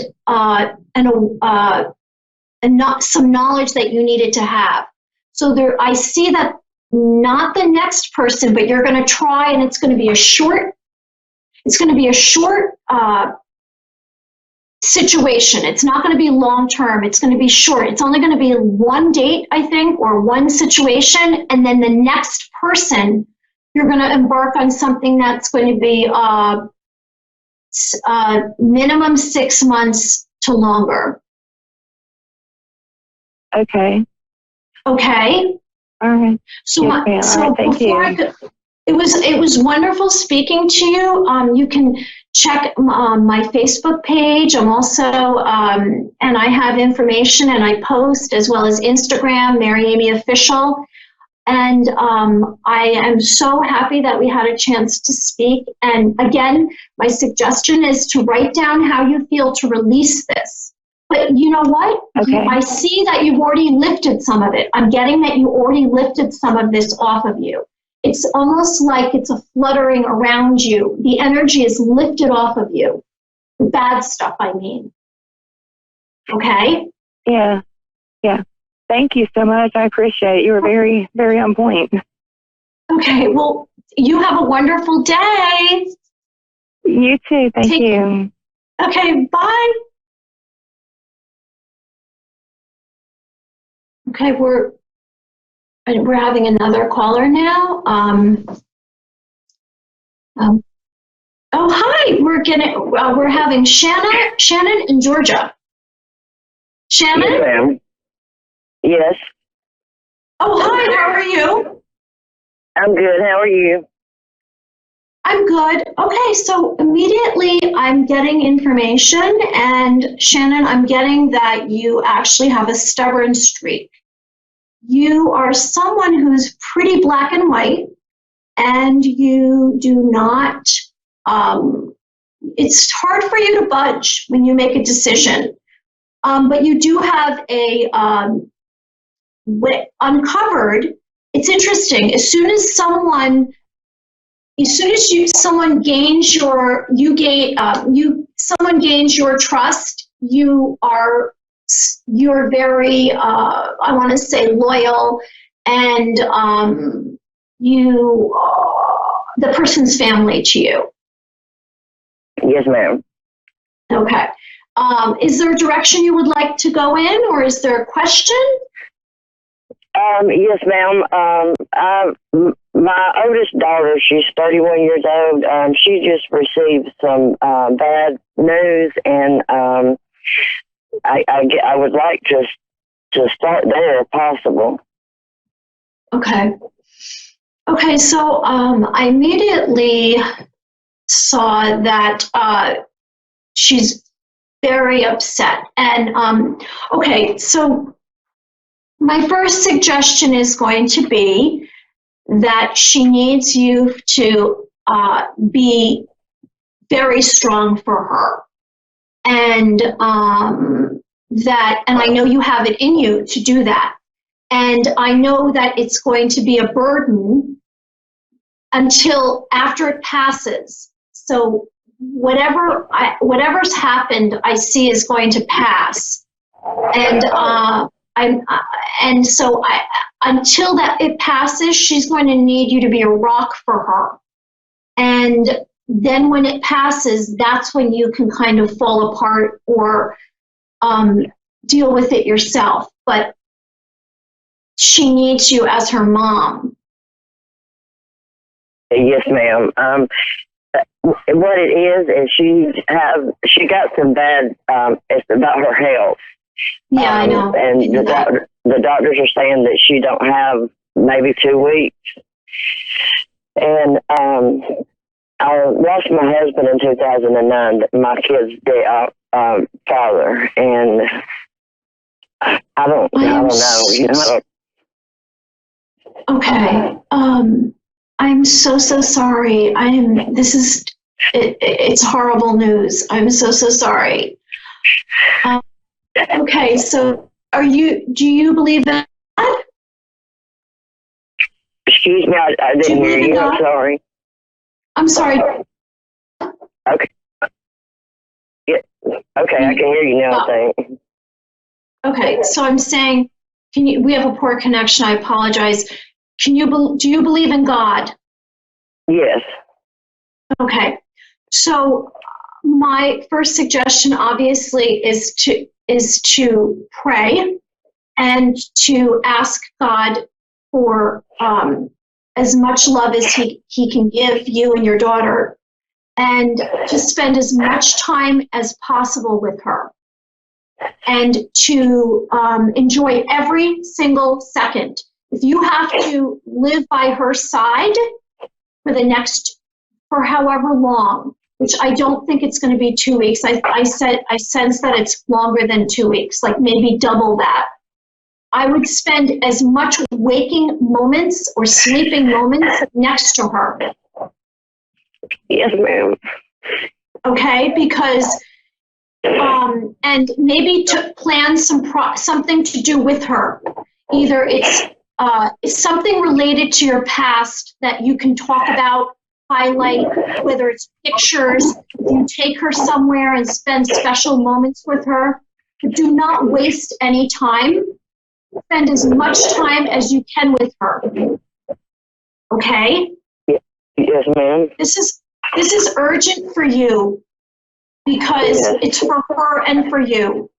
not some knowledge that you needed to have. So I see that not the next person, but you're going to try, and it's going to be a short situation. It's not going to be long term. It's going to be short. It's only going to be one date, I think, or one situation, and then the next person, you're going to embark on something that's going to be minimum 6 months to longer. Okay. All right. So, yes, ma'am. Thank you. It was wonderful speaking to you. You can check my Facebook page. I'm also, and I have information, and I post, as well as Instagram, Mary Amy Official. And I am so happy that we had a chance to speak. And again, my suggestion is to write down how you feel to release this. But you know what? Okay. I see that you've already lifted some of it. I'm getting that you already lifted some of this off of you. It's almost like it's a fluttering around you. The energy is lifted off of you. The bad stuff, I mean. Okay? Yeah. Thank you so much. I appreciate it. You were very, very on point. Okay, well, you have a wonderful day. You too. Thank you. Okay, bye. Okay, we're having another caller now. Oh, hi. We're having Shannon in Georgia. Shannon? Yes, ma'am. Yes. Oh, hi. How are you? I'm good. How are you? I'm good. Okay, so immediately I'm getting information, and Shannon, I'm getting that you actually have a stubborn streak. You are someone who's pretty black and white, and you do not, it's hard for you to budge when you make a decision. But you do have a, uncovered, it's interesting, someone gains your trust, you're very, I want to say, loyal, and the person's family to you. Yes, ma'am. Okay. Is there a direction you would like to go in, or is there a question? Yes, ma'am. My oldest daughter, she's 31 years old. She just received some bad news, and I would like to start there if possible. Okay, so I immediately saw that she's very upset. And okay, so my first suggestion is going to be that she needs you to be very strong for her. And and I know you have it in you to do that. And I know that it's going to be a burden until after it passes. So whatever's happened, I see is going to pass. And until that it passes, she's going to need you to be a rock for her. And then when it passes, that's when you can kind of fall apart or deal with it yourself. But she needs you as her mom. Yes, ma'am. what it is she got some bad. It's about her health. Yeah, I know. And the doctors are saying that she don't have maybe 2 weeks. And I lost my husband in 2009, my kid's father, and I don't know. You know, Okay. I'm so sorry. It's horrible news. I'm so sorry. Okay, so do you believe in God? Excuse me, I didn't hear you. I'm sorry. I'm sorry. Okay. Yeah. Okay, I can hear you now, I think. Okay, so I'm saying, we have a poor connection, I apologize. Do you believe in God? Yes. Okay, so my first suggestion obviously is to pray and to ask God for as much love as he can give you and your daughter, and to spend as much time as possible with her, and to enjoy every single second. If you have to live by her side for however long, which I don't think it's going to be 2 weeks. I sense that it's longer than 2 weeks, like maybe double that. I would spend as much waking moments or sleeping moments next to her. Yes, ma'am. Okay, because and maybe to plan something to do with her. Either it's something related to your past that you can talk about, highlight, whether it's pictures, you take her somewhere and spend special moments with her. But do not waste any time. Spend as much time as you can with her. Okay? Yes, ma'am. This is urgent for you because it's for her and for you.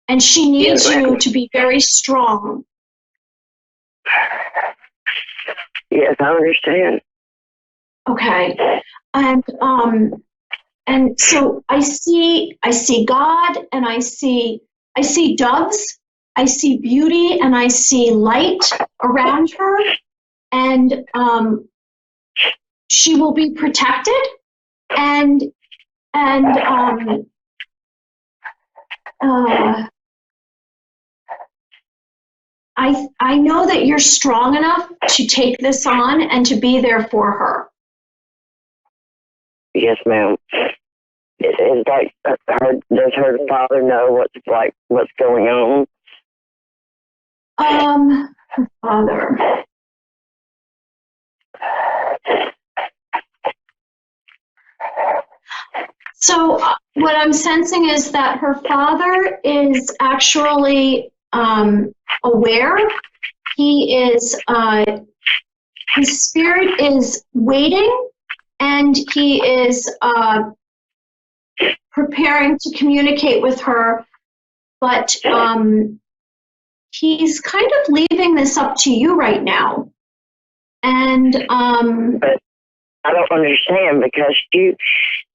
And she needs you to be very strong. Yes, I understand. Okay. And so I see God, and I see doves, I see beauty, and I see light around her, and she will be protected, and I know that you're strong enough to take this on and to be there for her. Yes, ma'am. It's like does her father know what's going on? Her father. So what I'm sensing is that her father is actually aware. He is, his spirit is waiting, and he is preparing to communicate with her, but he's kind of leaving this up to you right now. And but I don't understand, because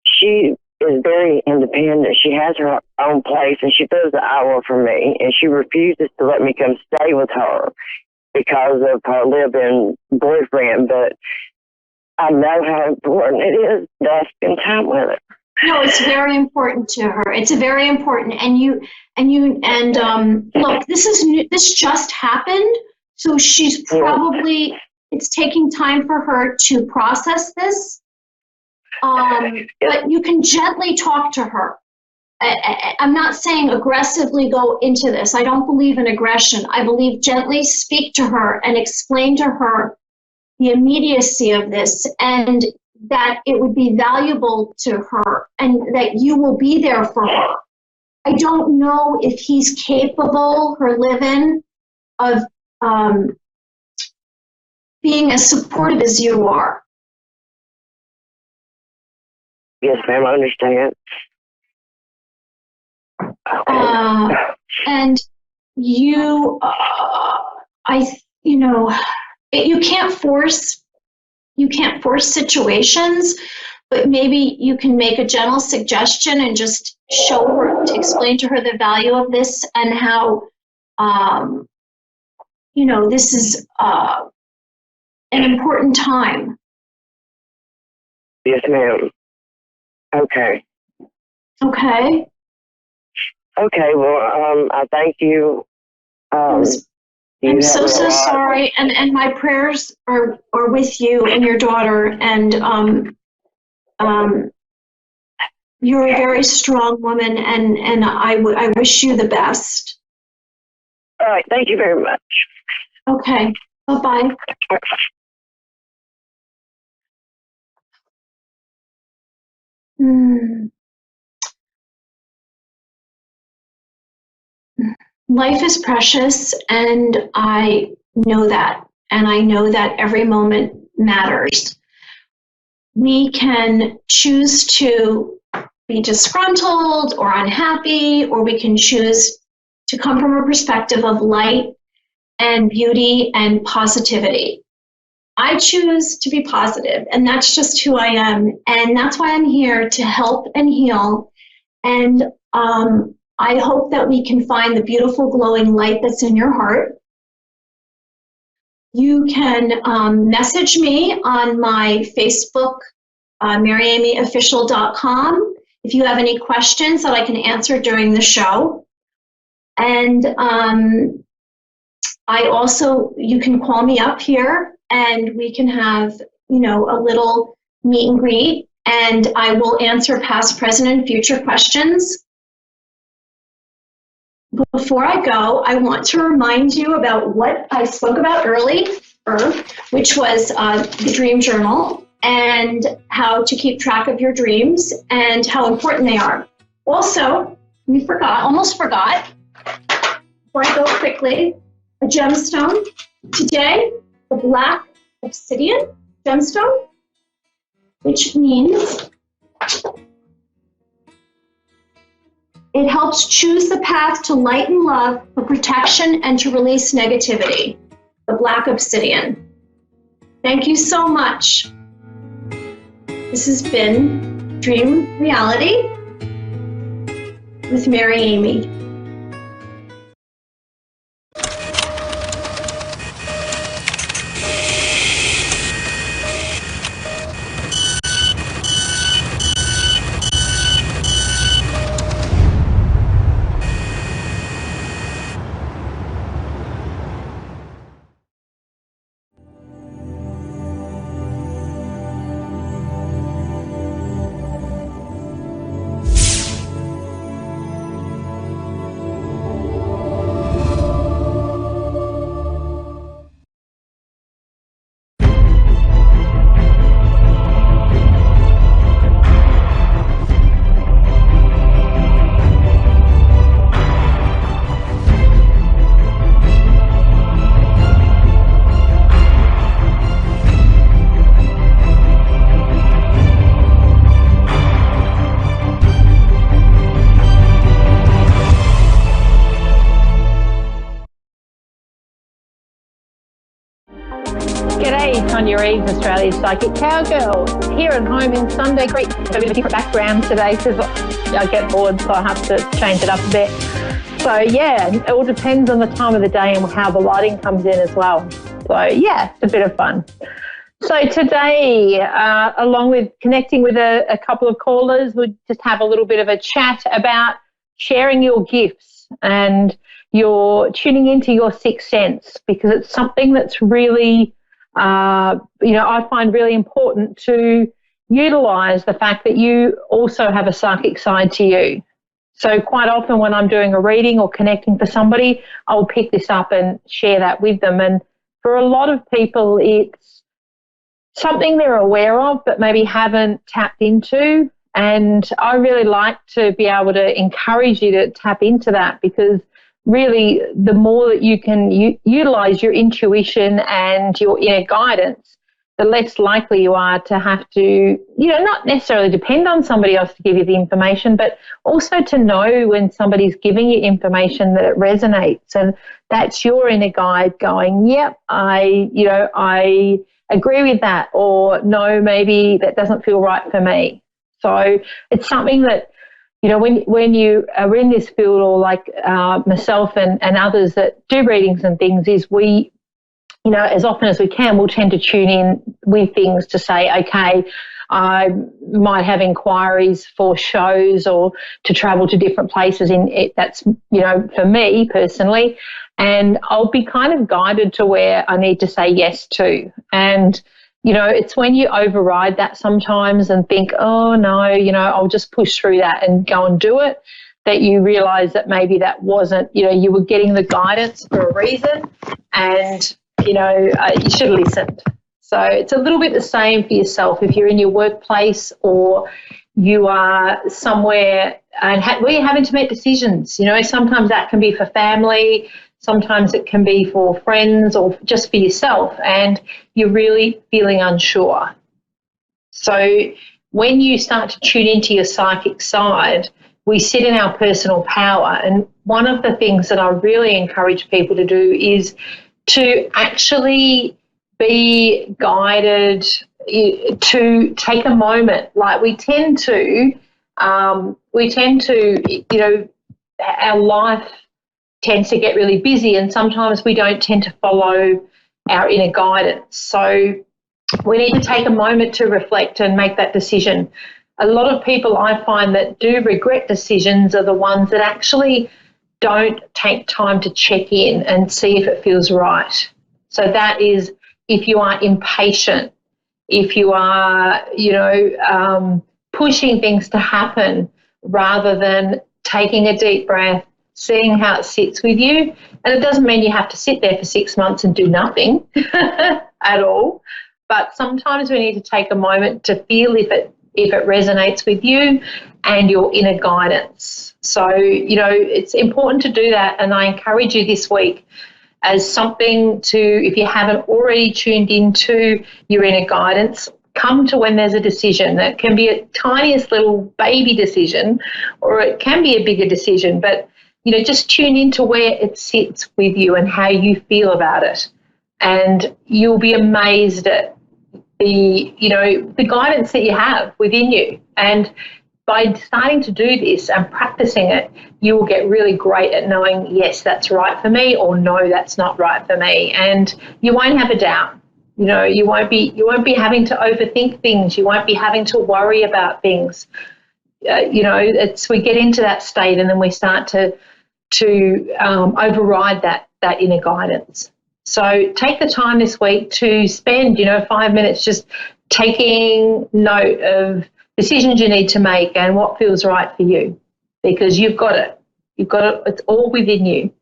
she is very independent. She has her own place, and she does the hour for me, and she refuses to let me come stay with her because of her live-in boyfriend. But I know how important it is that I spend time with her. No, it's very important to her. It's very important. And look, this just happened, so she's probably, it's taking time for her to process this. But you can gently talk to her. I'm not saying aggressively go into this. I don't believe in aggression. I believe gently speak to her and explain to her the immediacy of this, and that it would be valuable to her, and that you will be there for her. I don't know if he's capable, her live-in, of being as supportive as you are. Yes, ma'am, I understand. And you, you can't force you can't force situations, but maybe you can make a gentle suggestion and just show her, to explain to her the value of this and how, this is an important time. Yes, ma'am. Okay. Okay. Okay, well, I thank you. I'm so sorry, and my prayers are with you and your daughter, and you're a very strong woman, and I wish you the best. All right, thank you very much. Okay, bye-bye. Life is precious, and I know that. And I know that every moment matters. We can choose to be disgruntled or unhappy, or we can choose to come from a perspective of light and beauty and positivity. I choose to be positive, and that's just who I am. And that's why I'm here to help and heal. And I hope that we can find the beautiful glowing light that's in your heart. You can message me on my Facebook, MaryAmyOfficial.com, if you have any questions that I can answer during the show. And you can call me up here and we can have, a little meet and greet, and I will answer past, present, and future questions. Before I go, I want to remind you about what I spoke about earlier, which was the Dream Journal and how to keep track of your dreams and how important they are. Also, almost forgot, before I go quickly, a gemstone. Today, the Black Obsidian gemstone, which means it helps choose the path to light and love, for protection, and to release negativity. The Black Obsidian. Thank you so much. This has been Dream Reality with Mary Amy. Tanya Reeves, Australia's Psychic Cowgirl, here at home in Sunday Creek. A bit of a different background today because I get bored, so I have to change it up a bit. So yeah, it all depends on the time of the day and how the lighting comes in as well. So yeah, it's a bit of fun. So today, along with connecting with a couple of callers, we'll just have a little bit of a chat about sharing your gifts and you're tuning into your sixth sense, because it's something that's really I find really important to utilize the fact that you also have a psychic side to you. So quite often when I'm doing a reading or connecting for somebody, I'll pick this up and share that with them. And for a lot of people, it's something they're aware of but maybe haven't tapped into. And I really like to be able to encourage you to tap into that, because really, the more that you can utilize your intuition and your inner guidance, the less likely you are to have to, not necessarily depend on somebody else to give you the information, but also to know when somebody's giving you information that it resonates. And that's your inner guide going, yep, I agree with that, or no, maybe that doesn't feel right for me. So it's something that, when you are in this field, or like myself and others that do readings and things, is we, as often as we can, we'll tend to tune in with things to say, okay, I might have inquiries for shows or to travel to different places. That's, for me personally, and I'll be kind of guided to where I need to say yes to. And, it's when you override that sometimes and think, oh, no, I'll just push through that and go and do it, that you realise that maybe that wasn't, you were getting the guidance for a reason, and, you should have listened. So it's a little bit the same for yourself if you're in your workplace or you are somewhere and where you're having to make decisions. Sometimes that can be for family, sometimes it can be for friends or just for yourself, and you're really feeling unsure. So when you start to tune into your psychic side, we sit in our personal power. And one of the things that I really encourage people to do is to actually be guided, to take a moment. Like we tend to, our life tends to get really busy, and sometimes we don't tend to follow our inner guidance. So we need to take a moment to reflect and make that decision. A lot of people I find that do regret decisions are the ones that actually don't take time to check in and see if it feels right. So that is if you are impatient, if you are, pushing things to happen rather than taking a deep breath, seeing how it sits with you. And it doesn't mean you have to sit there for 6 months and do nothing at all. But sometimes we need to take a moment to feel if it resonates with you and your inner guidance. So, it's important to do that. And I encourage you this week as something to, if you haven't already tuned into your inner guidance, come to when there's a decision. That can be a tiniest little baby decision, or it can be a bigger decision, but, just tune into where it sits with you and how you feel about it. And you'll be amazed at the guidance that you have within you. And by starting to do this and practicing it, you will get really great at knowing, yes, that's right for me, or no, that's not right for me. And you won't have a doubt. You won't be having to overthink things. You won't be having to worry about things. We get into that state, and then we start to override that inner guidance. So take the time this week to spend, 5 minutes just taking note of decisions you need to make and what feels right for you, because you've got it. It's all within you.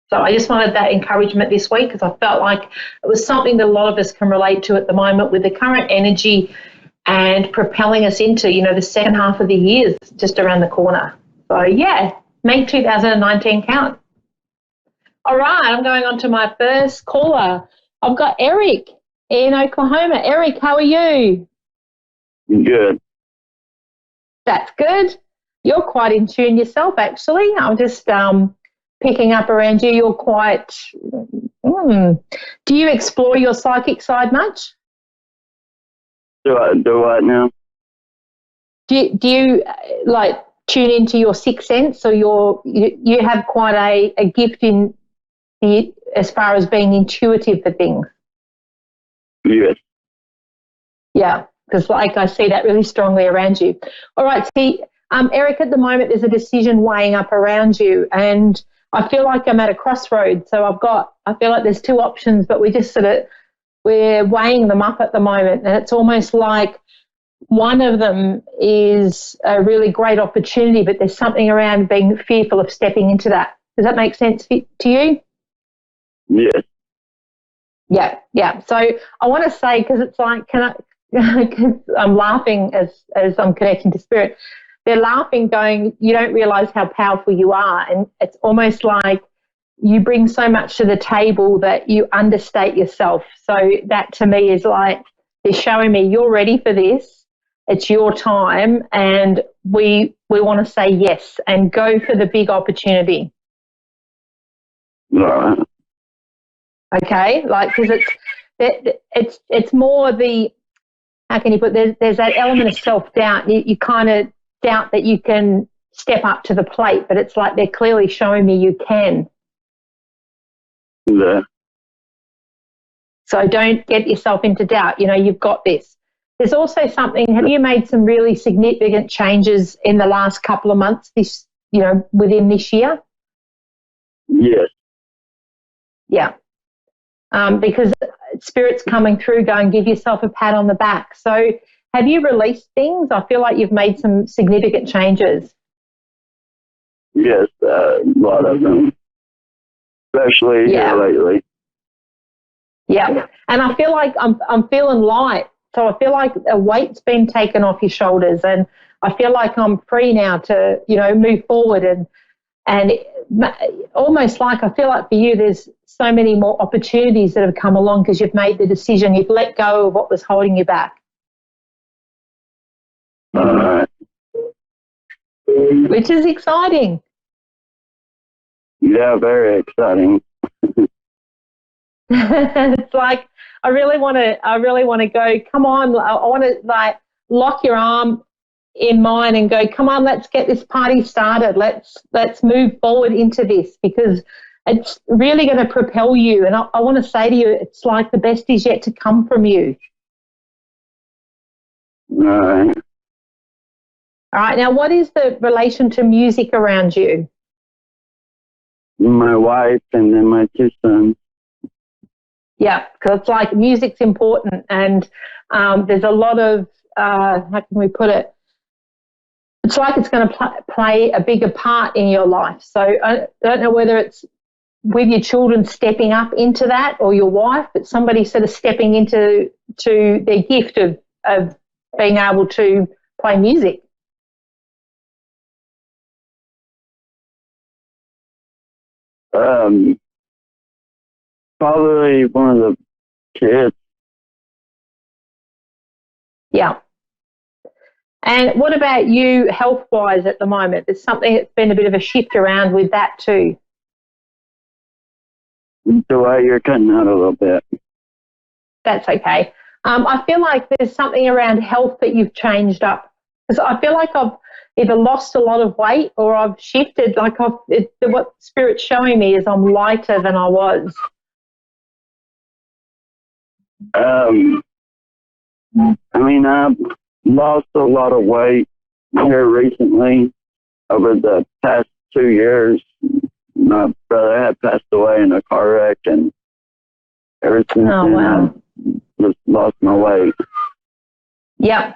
So I just wanted that encouragement this week, because I felt like it was something that a lot of us can relate to at the moment with the current energy and propelling us into, the second half of the year is just around the corner. So, yeah, make 2019 count. All right, I'm going on to my first caller. I've got Eric in Oklahoma. Eric, how are you? Good. That's good. You're quite in tune yourself, actually. I'm just picking up around you. You're quite... Do you explore your psychic side much? Do what now? Do you like tune into your sixth sense, or you have quite a gift in as far as being intuitive for things? Yes. Yeah, because like I see that really strongly around you. All right, see, Eric, at the moment there's a decision weighing up around you, and I feel like I'm at a crossroads. So I feel like there's two options, but we're weighing them up at the moment, and it's almost like one of them is a really great opportunity, but there's something around being fearful of stepping into that. Does that make sense to you? Yes. Yeah. So I want to say, because it's like, cause I'm laughing as I'm connecting to spirit. They're laughing, going, you don't realise how powerful you are, and it's almost like you bring so much to the table that you understate yourself. So that to me is like they're showing me you're ready for this. It's your time, and we want to say yes and go for the big opportunity. All right. Okay, because it's more the, how can you put, there's that element of self-doubt. You kind of doubt that you can step up to the plate, but it's like they're clearly showing me you can. Yeah. So don't get yourself into doubt. You've got this. There's also something, have you made some really significant changes in the last couple of months, within this year? Yes. Yeah. Because Spirit's coming through, go and give yourself a pat on the back. So have you released things? I feel like you've made some significant changes. Yes, a lot of them, especially here lately. Yeah, and I feel like I'm feeling light. So I feel like a weight's been taken off your shoulders, and I feel like I'm free now to, move forward and almost like I feel like for you there's so many more opportunities that have come along because you've made the decision, you've let go of what was holding you back. All right. Which is exciting. Yeah, very exciting. It's like I really want to go, come on, I want to lock your arm in mine and go, come on, let's get this party started. Let's move forward into this because it's really going to propel you. And I want to say to you, it's like the best is yet to come from you. All right. All right. Now, what is the relation to music around you? My wife and then my 2 sons. Yeah, because it's like music's important, and there's a lot of, how can we put it? It's like it's going to play a bigger part in your life. So I don't know whether it's with your children stepping up into that or your wife, but somebody sort of stepping into their gift of being able to play music. Probably one of the kids. Yeah. And what about you health-wise at the moment? There's something that's been a bit of a shift around with that too. The way you're cutting out a little bit. That's okay. I feel like there's something around health that you've changed up. Because I feel like I've either lost a lot of weight or I've shifted. Like what Spirit's showing me is I'm lighter than I was. I mean, I've lost a lot of weight here recently over the past 2 years. My brother had passed away in a car wreck, and ever since then, I just lost my weight. Yeah.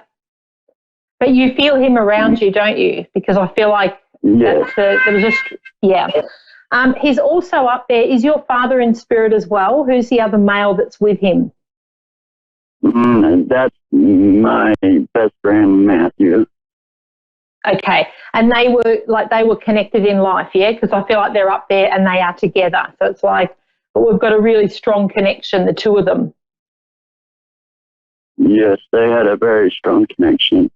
But you feel him around you, don't you? Because I feel like there was just, yeah. He's also up there. Is your father in spirit as well? Who's the other male that's with him? That's my best friend, Matthew. Okay. And they were connected in life, yeah? Because I feel like they're up there and they are together. So it's like, but we've got a really strong connection, the two of them. Yes, they had a very strong connection.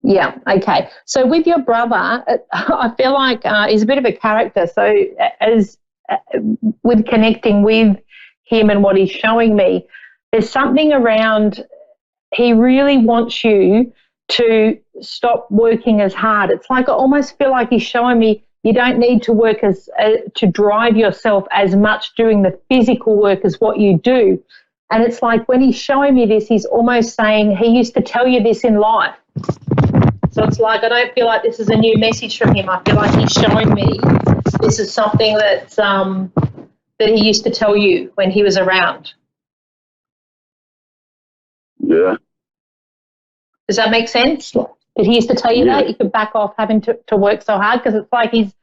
Yeah, okay. So with your brother, I feel like he's a bit of a character. So as with connecting with him and what he's showing me, there's something around he really wants you to stop working as hard. It's like I almost feel like he's showing me you don't need to work to drive yourself as much doing the physical work as what you do. And it's like when he's showing me this, he's almost saying he used to tell you this in life. So it's like I don't feel like this is a new message from him. I feel like he's showing me this is something that's that he used to tell you when he was around. Yeah. Does that make sense? Did he used to tell you that? You could back off having to work so hard? Because it's like he's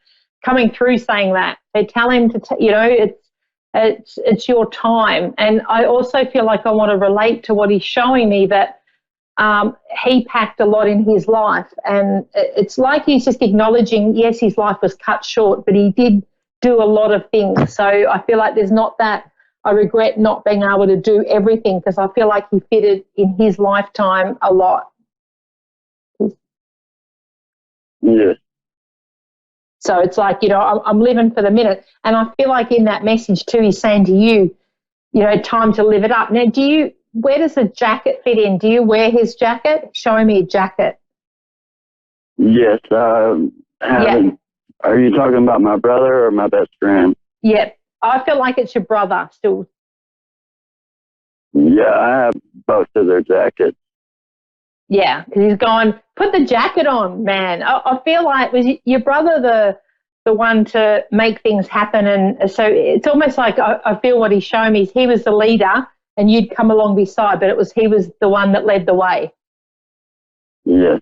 coming through saying that. They tell him to, it's your time. And I also feel like I want to relate to what he's showing me that he packed a lot in his life. And it's like he's just acknowledging, yes, his life was cut short, but he did do a lot of things. So I feel like there's not that I regret not being able to do everything because I feel like he fitted in his lifetime a lot. Yes. So it's like, I'm living for the minute. And I feel like in that message too, he's saying to you, time to live it up. Now, where does the jacket fit in? Do you wear his jacket? Show me a jacket. Yes, I haven't. Are you talking about my brother or my best friend? Yep. I feel like it's your brother still. Yeah, I have both of their jackets. Yeah, because he's gone, put the jacket on, man. I feel like, was your brother the one to make things happen? And so it's almost like I feel what he's showing me is he was the leader and you'd come along beside, but he was the one that led the way. Yes.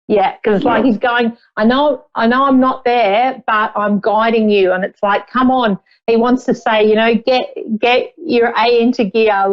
Yeah, because it's like he's going, I know I'm not there, but I'm guiding you. And it's like, come on. He wants to say, get your A into gear.